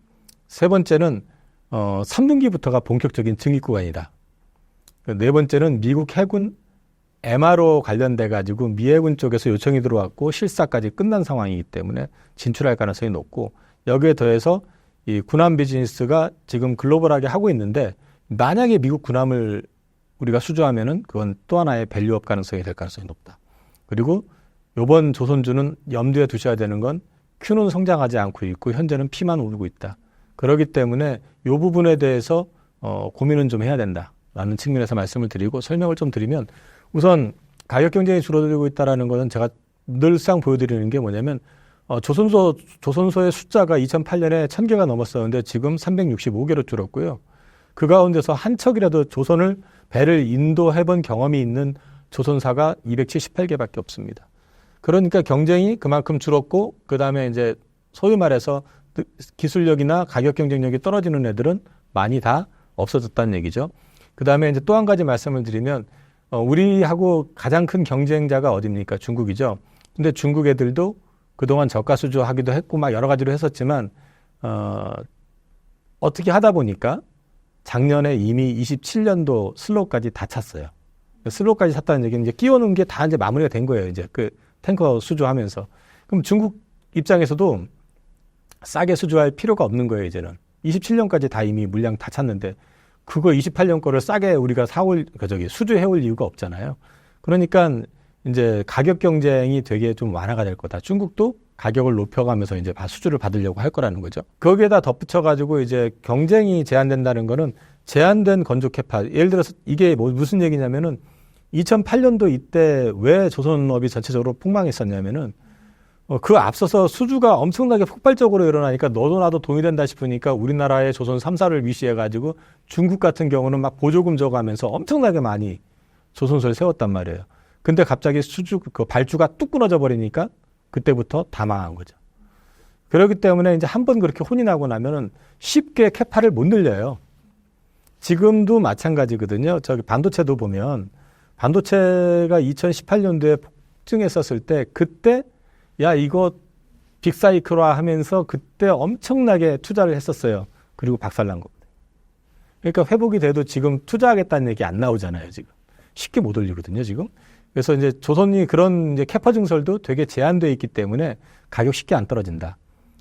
세 번째는 3분기부터가 본격적인 증익 구간이다. 네 번째는 미국 해군 MRO 관련돼 가지고 미 해군 쪽에서 요청이 들어왔고 실사까지 끝난 상황이기 때문에 진출할 가능성이 높고 여기에 더해서 이 군함 비즈니스가 지금 글로벌하게 하고 있는데 만약에 미국 군함을 우리가 수주하면은 그건 또 하나의 밸류업 가능성이 될 가능성이 높다. 그리고 이번 조선주는 염두에 두셔야 되는 건 Q는 성장하지 않고 있고 현재는 P만 오르고 있다. 그렇기 때문에 이 부분에 대해서 고민은 좀 해야 된다라는 측면에서 말씀을 드리고 설명을 좀 드리면 우선 가격 경쟁이 줄어들고 있다는 것은 제가 늘상 보여드리는 게 뭐냐면 조선소의 숫자가 2008년에 1000개가 넘었었는데 지금 365개로 줄었고요. 그 가운데서 한 척이라도 배를 인도해본 경험이 있는 조선사가 278개밖에 없습니다. 그러니까 경쟁이 그만큼 줄었고, 그 다음에 이제 소위 말해서 기술력이나 가격 경쟁력이 떨어지는 애들은 많이 다 없어졌다는 얘기죠. 그 다음에 이제 또 한 가지 말씀을 드리면, 우리하고 가장 큰 경쟁자가 어디입니까? 중국이죠. 근데 중국 애들도 그동안 저가 수주 하기도 했고 막 여러 가지로 했었지만, 어떻게 하다 보니까 작년에 이미 27년도 슬롯까지 다 찼어요. 슬롯까지 찼다는 얘기는 이제 끼워놓은 게 다 이제 마무리가 된 거예요. 이제 그 탱커 수주하면서. 그럼 중국 입장에서도 싸게 수주할 필요가 없는 거예요, 이제는. 27년까지 다 이미 물량 다 찼는데, 그거 28년 거를 싸게 우리가 수주해올 이유가 없잖아요. 그러니까 이제 가격 경쟁이 되게 좀 완화가 될 거다. 중국도 가격을 높여가면서 이제 수주를 받으려고 할 거라는 거죠. 거기에다 덧붙여가지고 이제 경쟁이 제한된다는 거는 제한된 건조 캐파. 예를 들어서 이게 무슨 얘기냐면은 2008년도 이때 왜 조선업이 전체적으로 폭망했었냐면은 그 앞서서 수주가 엄청나게 폭발적으로 일어나니까 너도 나도 돈이 된다 싶으니까 우리나라의 조선 3사를 위시해가지고 중국 같은 경우는 막 보조금 줘가면서 엄청나게 많이 조선소를 세웠단 말이에요. 근데 갑자기 그 발주가 뚝 끊어져 버리니까 그때부터 다 망한 거죠. 그렇기 때문에 이제 한번 그렇게 혼이 나고 나면은 쉽게 캐파를 못 늘려요. 지금도 마찬가지거든요. 저기 반도체도 보면 반도체가 2018년도에 폭증했었을 때 그때 야 이거 빅사이클화 하면서 그때 엄청나게 투자를 했었어요. 그리고 박살난 겁니다. 그러니까 회복이 돼도 지금 투자하겠다는 얘기 안 나오잖아요. 지금 쉽게 못 올리거든요. 지금. 그래서 이제 조선이 그런 이제 캐파 증설도 되게 제한되어 있기 때문에 가격 쉽게 안 떨어진다.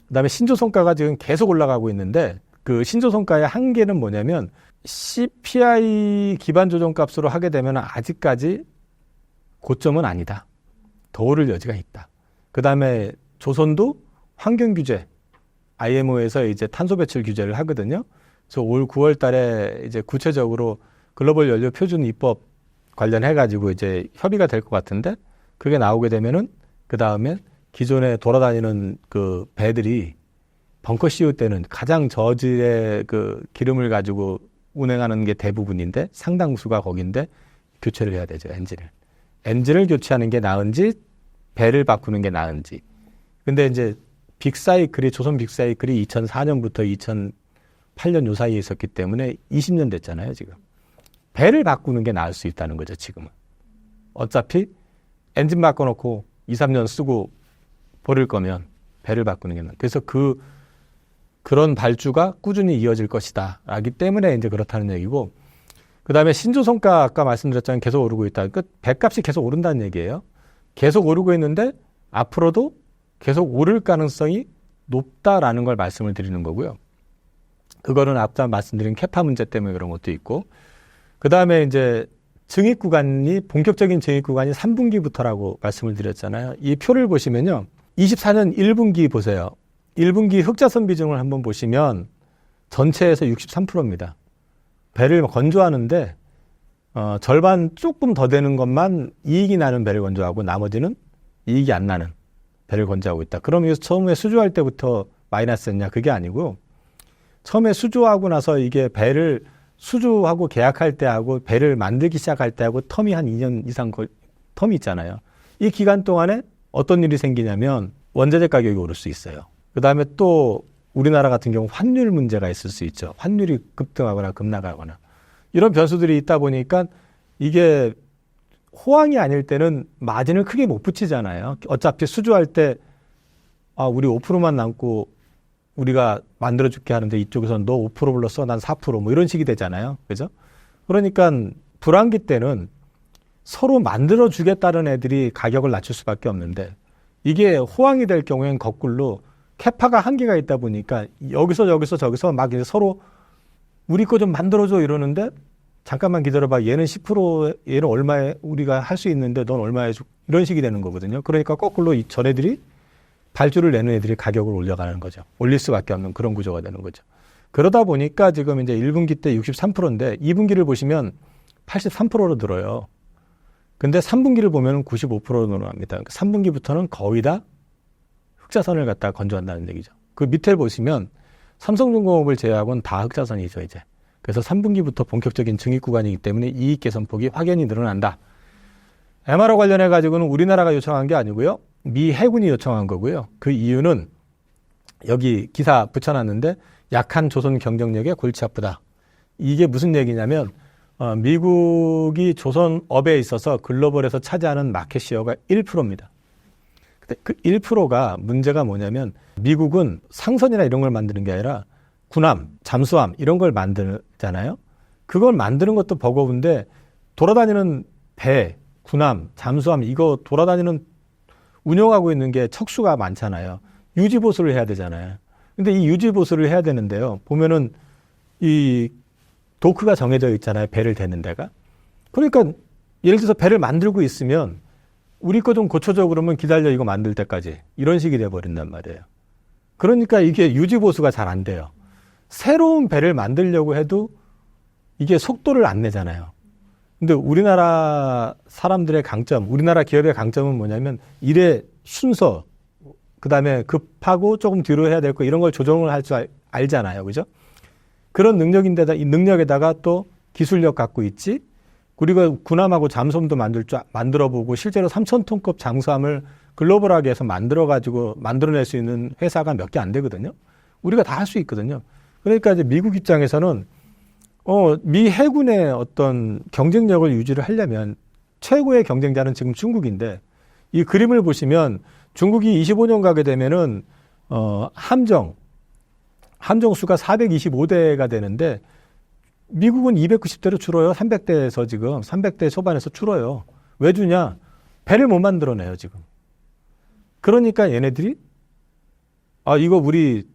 그다음에 신조성가가 지금 계속 올라가고 있는데 그 신조성가의 한계는 뭐냐면 CPI 기반 조정값으로 하게 되면 아직까지 고점은 아니다. 더 오를 여지가 있다. 그다음에 조선도 환경 규제 IMO에서 이제 탄소 배출 규제를 하거든요. 그래서 올 9월 달에 이제 구체적으로 글로벌 연료 표준 입법 관련해 가지고 이제 협의가 될 것 같은데 그게 나오게 되면은 그다음에 기존에 돌아다니는 그 배들이 벙커 씌울 때는 가장 저질의 그 기름을 가지고 운행하는 게 대부분인데 상당수가 거긴데 교체를 해야 되죠. 엔진을 교체하는 게 나은지 배를 바꾸는 게 나은지. 근데 이제 조선 빅사이클이 2004년부터 2008년 요 사이에 있었기 때문에 20년 됐잖아요, 지금. 배를 바꾸는 게 나을 수 있다는 거죠, 지금은. 어차피 엔진 바꿔놓고 2, 3년 쓰고 버릴 거면 배를 바꾸는 게 나아. 그래서 그런 발주가 꾸준히 이어질 것이다. 라기 때문에 이제 그렇다는 얘기고. 그 다음에 신조성가 아까 말씀드렸잖아요. 계속 오르고 있다. 그 배값이 계속 오른다는 얘기예요. 계속 오르고 있는데 앞으로도 계속 오를 가능성이 높다라는 걸 말씀을 드리는 거고요. 그거는 앞서 말씀드린 캐파 문제 때문에 그런 것도 있고. 그 다음에 이제 본격적인 증익 구간이 3분기부터라고 말씀을 드렸잖아요. 이 표를 보시면요. 24년 1분기 보세요. 1분기 흑자선 비중을 한번 보시면 전체에서 63%입니다. 배를 건조하는데 절반 조금 더 되는 것만 이익이 나는 배를 건조하고 나머지는 이익이 안 나는 배를 건조하고 있다. 그러면 처음에 수주할 때부터 마이너스였냐? 그게 아니고 처음에 수주하고 나서 이게 배를 수주하고 계약할 때하고 배를 만들기 시작할 때하고 텀이 한 2년 이상 텀이 있잖아요. 이 기간 동안에 어떤 일이 생기냐면 원자재 가격이 오를 수 있어요. 그 다음에 또 우리나라 같은 경우 환율 문제가 있을 수 있죠. 환율이 급등하거나 급락하거나 이런 변수들이 있다 보니까 이게 호황이 아닐 때는 마진을 크게 못 붙이잖아요. 어차피 수주할 때 우리 5%만 남고 우리가 만들어줄게 하는데 이쪽에서는 너 5% 불렀어, 난 4% 뭐 이런 식이 되잖아요. 그죠? 그러니까 불황기 때는 서로 만들어주겠다는 애들이 가격을 낮출 수밖에 없는데 이게 호황이 될 경우엔 거꾸로 캐파가 한계가 있다 보니까 저기서 막 이제 서로 우리 거 좀 만들어줘 이러는데 잠깐만 기다려봐. 얘는 10%, 얘는 얼마에 우리가 할 수 있는데 넌 얼마에 줘. 이런 식이 되는 거거든요. 그러니까 거꾸로 전 애들이 발주를 내는 애들이 가격을 올려가는 거죠. 올릴 수밖에 없는 그런 구조가 되는 거죠. 그러다 보니까 지금 이제 1분기 때 63%인데 2분기를 보시면 83%로 늘어요. 근데 3분기를 보면 95%로 늘어납니다. 3분기부터는 거의 다 흑자선을 갖다가 건조한다는 얘기죠. 그 밑에 보시면 삼성중공업을 제외하고는 다 흑자선이죠, 이제. 그래서 3분기부터 본격적인 증익 구간이기 때문에 이익 개선폭이 확연히 늘어난다. MRO 관련해 가지고는 우리나라가 요청한 게 아니고요. 미 해군이 요청한 거고요. 그 이유는 여기 기사 붙여놨는데 약한 조선 경쟁력에 골치 아프다. 이게 무슨 얘기냐면 미국이 조선업에 있어서 글로벌에서 차지하는 마켓 시어가 1%입니다. 근데 그 1%가 문제가 뭐냐면 미국은 상선이나 이런 걸 만드는 게 아니라 군함, 잠수함 이런 걸 만들잖아요. 그걸 만드는 것도 버거운데 돌아다니는 배, 군함, 잠수함 이거 돌아다니는 운영하고 있는 게 척수가 많잖아요. 유지보수를 해야 되잖아요. 근데 이 유지보수를 해야 되는데요. 보면은 이 도크가 정해져 있잖아요. 배를 대는 데가. 그러니까 예를 들어서 배를 만들고 있으면 우리 거 좀 고쳐줘 그러면 기다려 이거 만들 때까지 이런 식이 돼버린단 말이에요. 그러니까 이게 유지보수가 잘 안 돼요. 새로운 배를 만들려고 해도 이게 속도를 안 내잖아요. 근데 우리나라 사람들의 강점, 우리나라 기업의 강점은 뭐냐면 일의 순서, 그 다음에 급하고 조금 뒤로 해야 될 거 이런 걸 조정을 할 줄 알잖아요. 그죠? 그런 능력인데다, 이 능력에다가 또 기술력 갖고 있지. 우리가 군함하고 잠수함도 만들어보고 실제로 3,000톤급 잠수함을 글로벌하게 해서 만들어낼 수 있는 회사가 몇 개 안 되거든요. 우리가 다 할 수 있거든요. 그러니까 이제 미국 입장에서는 미 해군의 어떤 경쟁력을 유지를 하려면 최고의 경쟁자는 지금 중국인데 이 그림을 보시면 중국이 25년 가게 되면은 함정 수가 425대가 되는데 미국은 290대로 줄어요. 300대에서 지금 300대 초반에서 줄어요. 왜 주냐? 배를 못 만들어내요, 지금. 그러니까 얘네들이 이거 우리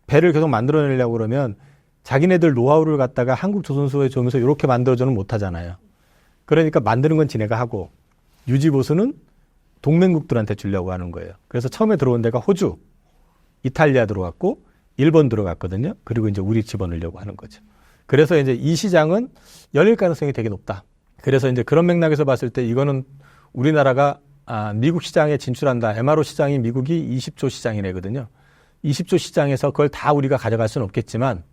배를 계속 만들어내려고 그러면 자기네들 노하우를 갖다가 한국 조선소에 주면서 이렇게 만들어줘는 못하잖아요. 그러니까 만드는 건 지네가 하고 유지보수는 동맹국들한테 주려고 하는 거예요. 그래서 처음에 들어온 데가 호주, 이탈리아 들어갔고 일본 들어갔거든요. 그리고 이제 우리 집어넣으려고 하는 거죠. 그래서 이제 이 시장은 열릴 가능성이 되게 높다. 그래서 이제 그런 맥락에서 봤을 때 이거는 우리나라가 미국 시장에 진출한다. MRO 시장이 미국이 20조 시장이래거든요. 20조 시장에서 그걸 다 우리가 가져갈 수는 없겠지만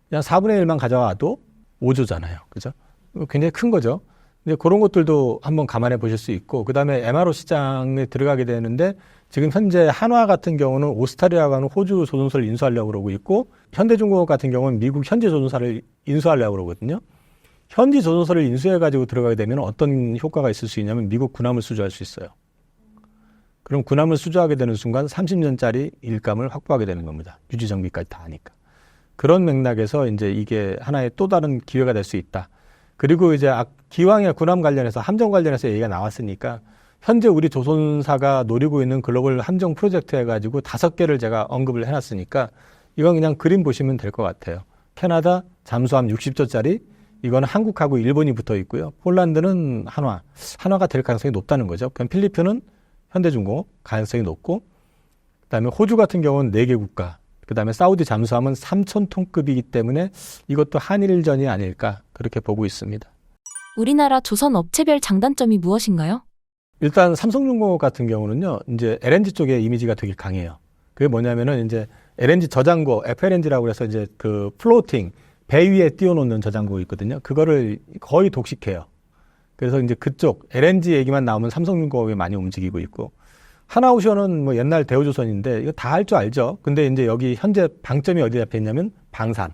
그냥 4분의 1만 가져와도 5조잖아요. 그죠? 굉장히 큰 거죠. 근데 그런 것들도 한번 감안해 보실 수 있고, 그 다음에 MRO 시장에 들어가게 되는데, 지금 현재 한화 같은 경우는 오스트리아가 하는 호주 조선사를 인수하려고 그러고 있고, 현대중공업 같은 경우는 미국 현지 조선사를 인수하려고 그러거든요. 현지 조선사를 인수해가지고 들어가게 되면 어떤 효과가 있을 수 있냐면 미국 군함을 수주할 수 있어요. 그럼 군함을 수주하게 되는 순간 30년짜리 일감을 확보하게 되는 겁니다. 유지정비까지 다 하니까. 그런 맥락에서 이제 이게 하나의 또 다른 기회가 될 수 있다. 그리고 이제 기왕에 군함 관련해서 함정 관련해서 얘기가 나왔으니까 현재 우리 조선사가 노리고 있는 글로벌 함정 프로젝트 해가지고 5개를 제가 언급을 해놨으니까 이건 그냥 그림 보시면 될 것 같아요. 캐나다 잠수함 60조짜리 이거는 한국하고 일본이 붙어 있고요. 폴란드는 한화가 될 가능성이 높다는 거죠. 그럼 필리핀은 현대중공업 가능성이 높고, 그다음에 호주 같은 경우는 4개 국가, 그다음에 사우디 잠수함은 3,000톤급이기 때문에 이것도 한일전이 아닐까 그렇게 보고 있습니다. 우리나라 조선 업체별 장단점이 무엇인가요? 일단 삼성중공업 같은 경우는요, 이제 LNG 쪽에 이미지가 되게 강해요. 그게 뭐냐면은 이제 LNG 저장고, FLNG라고 해서 이제 그 플로팅, 배 위에 띄워놓는 저장고 있거든요. 그거를 거의 독식해요. 그래서 이제 그쪽 LNG 얘기만 나오면 삼성중공업이 많이 움직이고 있고, 하나오션은 뭐 옛날 대우조선인데 이거 다 할 줄 알죠. 근데 이제 여기 현재 방점이 어디 잡혀 있냐면 방산.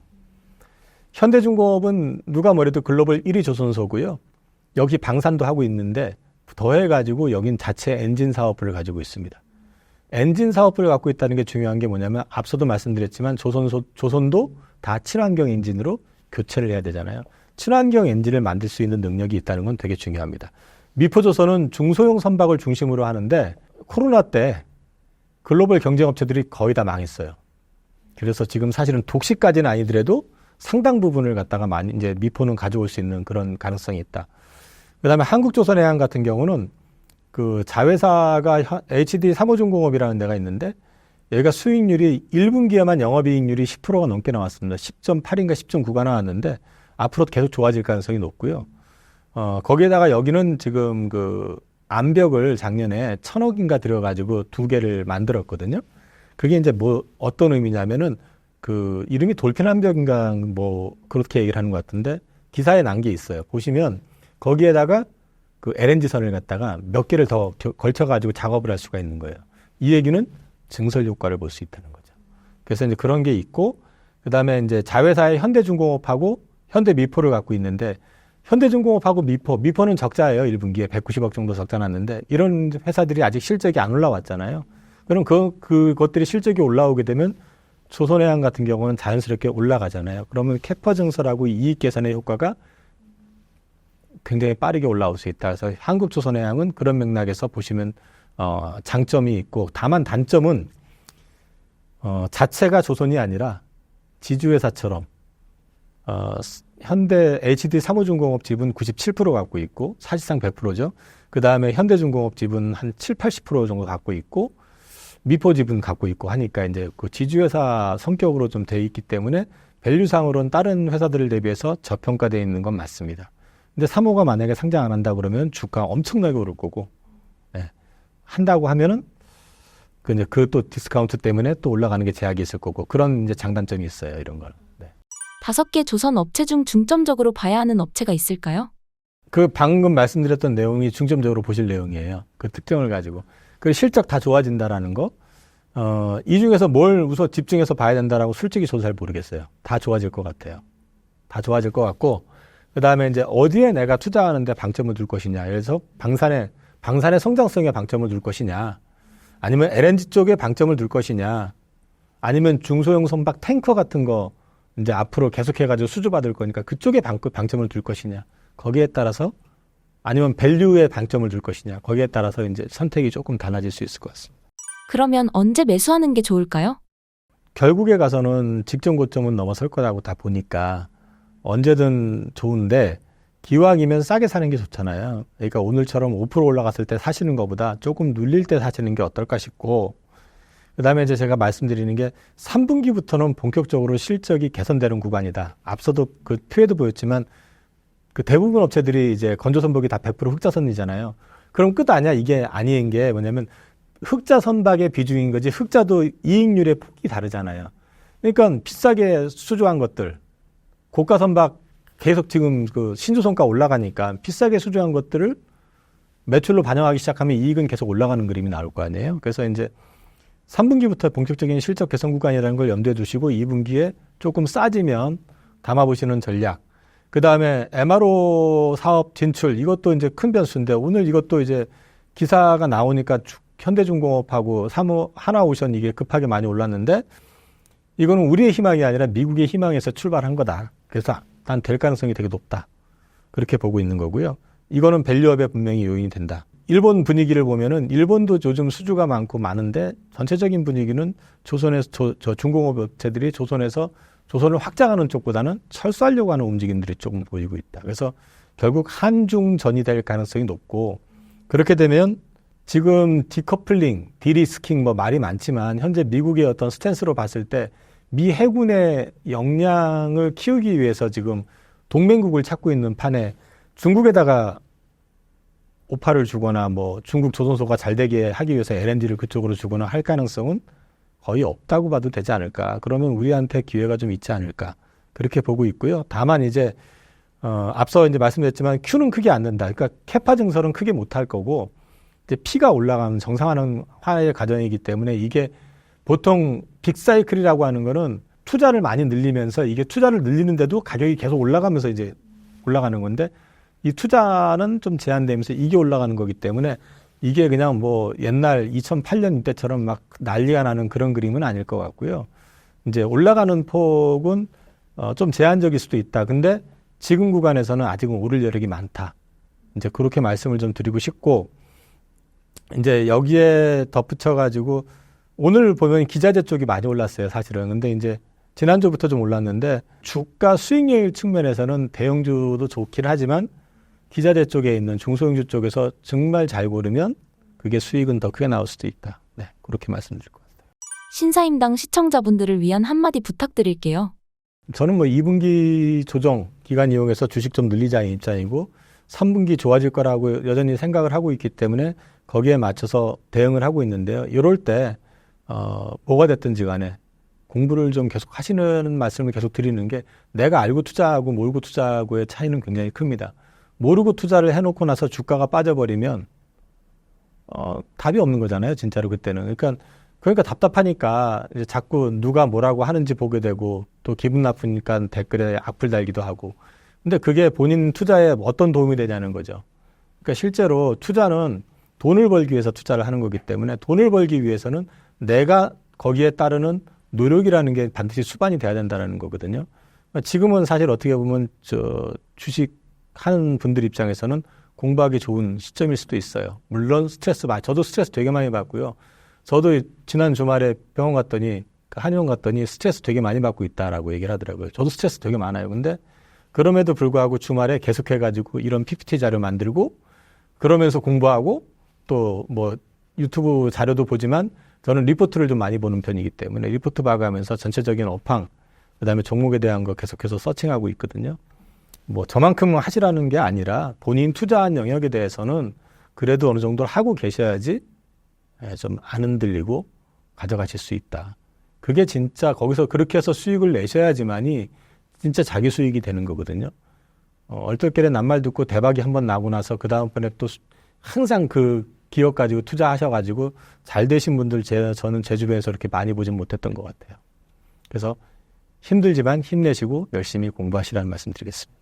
현대중공업은 누가 뭐래도 글로벌 1위 조선소고요. 여기 방산도 하고 있는데 더해가지고 여긴 자체 엔진 사업부를 가지고 있습니다. 엔진 사업부를 갖고 있다는 게 중요한 게 뭐냐면 앞서도 말씀드렸지만 조선도 다 친환경 엔진으로 교체를 해야 되잖아요. 친환경 엔진을 만들 수 있는 능력이 있다는 건 되게 중요합니다. 미포조선은 중소형 선박을 중심으로 하는데 코로나 때 글로벌 경쟁업체들이 거의 다 망했어요. 그래서 지금 사실은 독식까지는 아니더라도 상당 부분을 갖다가 많이 이제 미포는 가져올 수 있는 그런 가능성이 있다. 그다음에 한국조선해양 같은 경우는 그 자회사가 HD 삼호중공업이라는 데가 있는데 여기가 수익률이 1분기에만 영업이익률이 10%가 넘게 나왔습니다. 10.8인가 10.9가 나왔는데 앞으로 계속 좋아질 가능성이 높고요. 거기에다가 여기는 지금 그 암벽을 작년에 1,000억인가 들여가지고 2개를 만들었거든요. 그게 이제 뭐 어떤 의미냐면은 그 이름이 돌핀 암벽인가 뭐 그렇게 얘기를 하는 것 같은데 기사에 난 게 있어요. 보시면 거기에다가 그 LNG선을 갖다가 몇 개를 더 걸쳐가지고 작업을 할 수가 있는 거예요. 이 얘기는 증설 효과를 볼 수 있다는 거죠. 그래서 이제 그런 게 있고, 그 다음에 이제 자회사의 현대중공업하고 현대미포를 갖고 있는데, 현대중공업하고 미포는 적자예요. 1분기에 190억 정도 적자 났는데, 이런 회사들이 아직 실적이 안 올라왔잖아요. 그럼 그것들이 실적이 올라오게 되면 조선해양 같은 경우는 자연스럽게 올라가잖아요. 그러면 캐파 증설하고 이익 계산의 효과가 굉장히 빠르게 올라올 수 있다. 그래서 한국조선해양은 그런 맥락에서 보시면 장점이 있고, 다만 단점은 자체가 조선이 아니라 지주회사처럼 현대 HD 사무중공업 지분 97% 갖고 있고 사실상 100%죠. 그 다음에 현대중공업 지분 한 7, 80% 정도 갖고 있고 미포 지분 갖고 있고 하니까 이제 그 지주회사 성격으로 좀 돼 있기 때문에 밸류상으로는 다른 회사들을 대비해서 저평가되어 있는 건 맞습니다. 근데 사모가 만약에 상장 안 한다 그러면 주가 엄청나게 오를 거고, 네. 한다고 하면은 그 또 디스카운트 때문에 또 올라가는 게 제약이 있을 거고 그런 이제 장단점이 있어요. 이런 걸. 네. 5개 조선 업체 중 중점적으로 봐야 하는 업체가 있을까요? 그 방금 말씀드렸던 내용이 중점적으로 보실 내용이에요. 그 특징을 가지고. 그 실적 다 좋아진다라는 거. 이 중에서 뭘 우선 집중해서 봐야 된다라고 솔직히 저도 잘 모르겠어요. 다 좋아질 것 같아요. 다 좋아질 것 같고, 그 다음에 이제 어디에 내가 투자하는데 방점을 둘 것이냐. 그래서 방산의 성장성에 방점을 둘 것이냐. 아니면 LNG 쪽에 방점을 둘 것이냐. 아니면 중소형 선박 탱커 같은 거 이제 앞으로 계속해가지고 수주받을 거니까 그쪽에 방점을 둘 것이냐. 거기에 따라서 아니면 밸류에 방점을 둘 것이냐. 거기에 따라서 이제 선택이 조금 달라질 수 있을 것 같습니다. 그러면 언제 매수하는 게 좋을까요? 결국에 가서는 직전 고점은 넘어설 거라고 다 보니까 언제든 좋은데 기왕이면 싸게 사는 게 좋잖아요. 그러니까 오늘처럼 5% 올라갔을 때 사시는 것보다 조금 눌릴 때 사시는 게 어떨까 싶고, 그 다음에 이제 제가 말씀드리는 게 3분기부터는 본격적으로 실적이 개선되는 구간이다. 앞서도 그 표에도 보였지만 그 대부분 업체들이 이제 건조선박이 다 100% 흑자선이잖아요. 그럼 끝 아니야? 이게 아닌 게 뭐냐면 흑자 선박의 비중인 거지 흑자도 이익률의 폭이 다르잖아요. 그러니까 비싸게 수주한 것들, 고가 선박 계속 지금 그 신주성가 올라가니까 비싸게 수주한 것들을 매출로 반영하기 시작하면 이익은 계속 올라가는 그림이 나올 거 아니에요. 그래서 이제 3분기부터 본격적인 실적 개선 구간이라는 걸 염두에 두시고 2분기에 조금 싸지면 담아보시는 전략. 그 다음에 MRO 사업 진출, 이것도 이제 큰 변수인데 오늘 이것도 이제 기사가 나오니까 현대중공업하고 하나오션 이게 급하게 많이 올랐는데 이거는 우리의 희망이 아니라 미국의 희망에서 출발한 거다. 그래서 난 될 가능성이 되게 높다. 그렇게 보고 있는 거고요. 이거는 밸류업에 분명히 요인이 된다. 일본 분위기를 보면은 일본도 요즘 수주가 많고 많은데 전체적인 분위기는 조선에서 중공업 업체들이 조선을 확장하는 쪽보다는 철수하려고 하는 움직임들이 조금 보이고 있다. 그래서 결국 한중전이 될 가능성이 높고 그렇게 되면 지금 디커플링, 디리스킹 뭐 말이 많지만 현재 미국의 어떤 스탠스로 봤을 때 미 해군의 역량을 키우기 위해서 지금 동맹국을 찾고 있는 판에 중국에다가 오파를 주거나 뭐 중국 조선소가 잘 되게 하기 위해서 LNG를 그쪽으로 주거나 할 가능성은 거의 없다고 봐도 되지 않을까. 그러면 우리한테 기회가 좀 있지 않을까. 그렇게 보고 있고요. 다만 이제 앞서 이제 말씀드렸지만 Q는 크게 안 된다. 그러니까 캐파 증설은 크게 못할 거고 이제 P가 올라가는 정상화의 과정이기 때문에 이게 보통 빅사이클이라고 하는 거는 투자를 많이 늘리면서 이게 투자를 늘리는데도 가격이 계속 올라가면서 이제 올라가는 건데 이 투자는 좀 제한되면서 이게 올라가는 거기 때문에 이게 그냥 뭐 옛날 2008년 이때처럼 막 난리가 나는 그런 그림은 아닐 것 같고요. 이제 올라가는 폭은 좀 제한적일 수도 있다. 근데 지금 구간에서는 아직은 오를 여력이 많다. 이제 그렇게 말씀을 좀 드리고 싶고 이제 여기에 덧붙여가지고 오늘 보면 기자재 쪽이 많이 올랐어요, 사실은. 근데 이제 지난주부터 좀 올랐는데 주가 수익률 측면에서는 대형주도 좋긴 하지만 기자재 쪽에 있는 중소형주 쪽에서 정말 잘 고르면 그게 수익은 더 크게 나올 수도 있다. 네, 그렇게 말씀드릴 것 같아요. 신사임당 시청자분들을 위한 한마디 부탁드릴게요. 저는 뭐 2분기 조정 기간 이용해서 주식 좀 늘리자는 입장이고 3분기 좋아질 거라고 여전히 생각을 하고 있기 때문에 거기에 맞춰서 대응을 하고 있는데요. 이럴 때 뭐가 됐든지 간에 공부를 좀 계속 하시는 말씀을 계속 드리는 게 내가 알고 투자하고 모르고 투자하고의 차이는 굉장히 큽니다. 모르고 투자를 해놓고 나서 주가가 빠져버리면 답이 없는 거잖아요. 진짜로 그때는. 그러니까 답답하니까 이제 자꾸 누가 뭐라고 하는지 보게 되고 또 기분 나쁘니까 댓글에 악플 달기도 하고. 근데 그게 본인 투자에 어떤 도움이 되냐는 거죠. 그러니까 실제로 투자는 돈을 벌기 위해서 투자를 하는 거기 때문에 돈을 벌기 위해서는 내가 거기에 따르는 노력이라는 게 반드시 수반이 돼야 된다는 거거든요. 지금은 사실 어떻게 보면 주식 하는 분들 입장에서는 공부하기 좋은 시점일 수도 있어요. 물론 저도 스트레스 되게 많이 받고요. 저도 지난 주말에 병원 갔더니 한의원 갔더니 스트레스 되게 많이 받고 있다라고 얘기를 하더라고요. 저도 스트레스 되게 많아요. 근데 그럼에도 불구하고 주말에 계속해가지고 이런 PPT 자료 만들고 그러면서 공부하고 또 뭐 유튜브 자료도 보지만 저는 리포트를 좀 많이 보는 편이기 때문에 리포트 봐가면서 전체적인 업황 그다음에 종목에 대한 거 계속해서 서칭하고 있거든요. 뭐 저만큼 하시라는 게 아니라 본인 투자한 영역에 대해서는 그래도 어느 정도 하고 계셔야지 좀 안 흔들리고 가져가실 수 있다. 그게 진짜 거기서 그렇게 해서 수익을 내셔야지만이 진짜 자기 수익이 되는 거거든요. 얼떨결에 낱말 듣고 대박이 한번 나고 나서 그 다음번에 또 항상 그 기업 가지고 투자하셔가지고 잘 되신 분들 저는 제 주변에서 그렇게 많이 보진 못했던 것 같아요. 그래서 힘들지만 힘내시고 열심히 공부하시라는 말씀 드리겠습니다.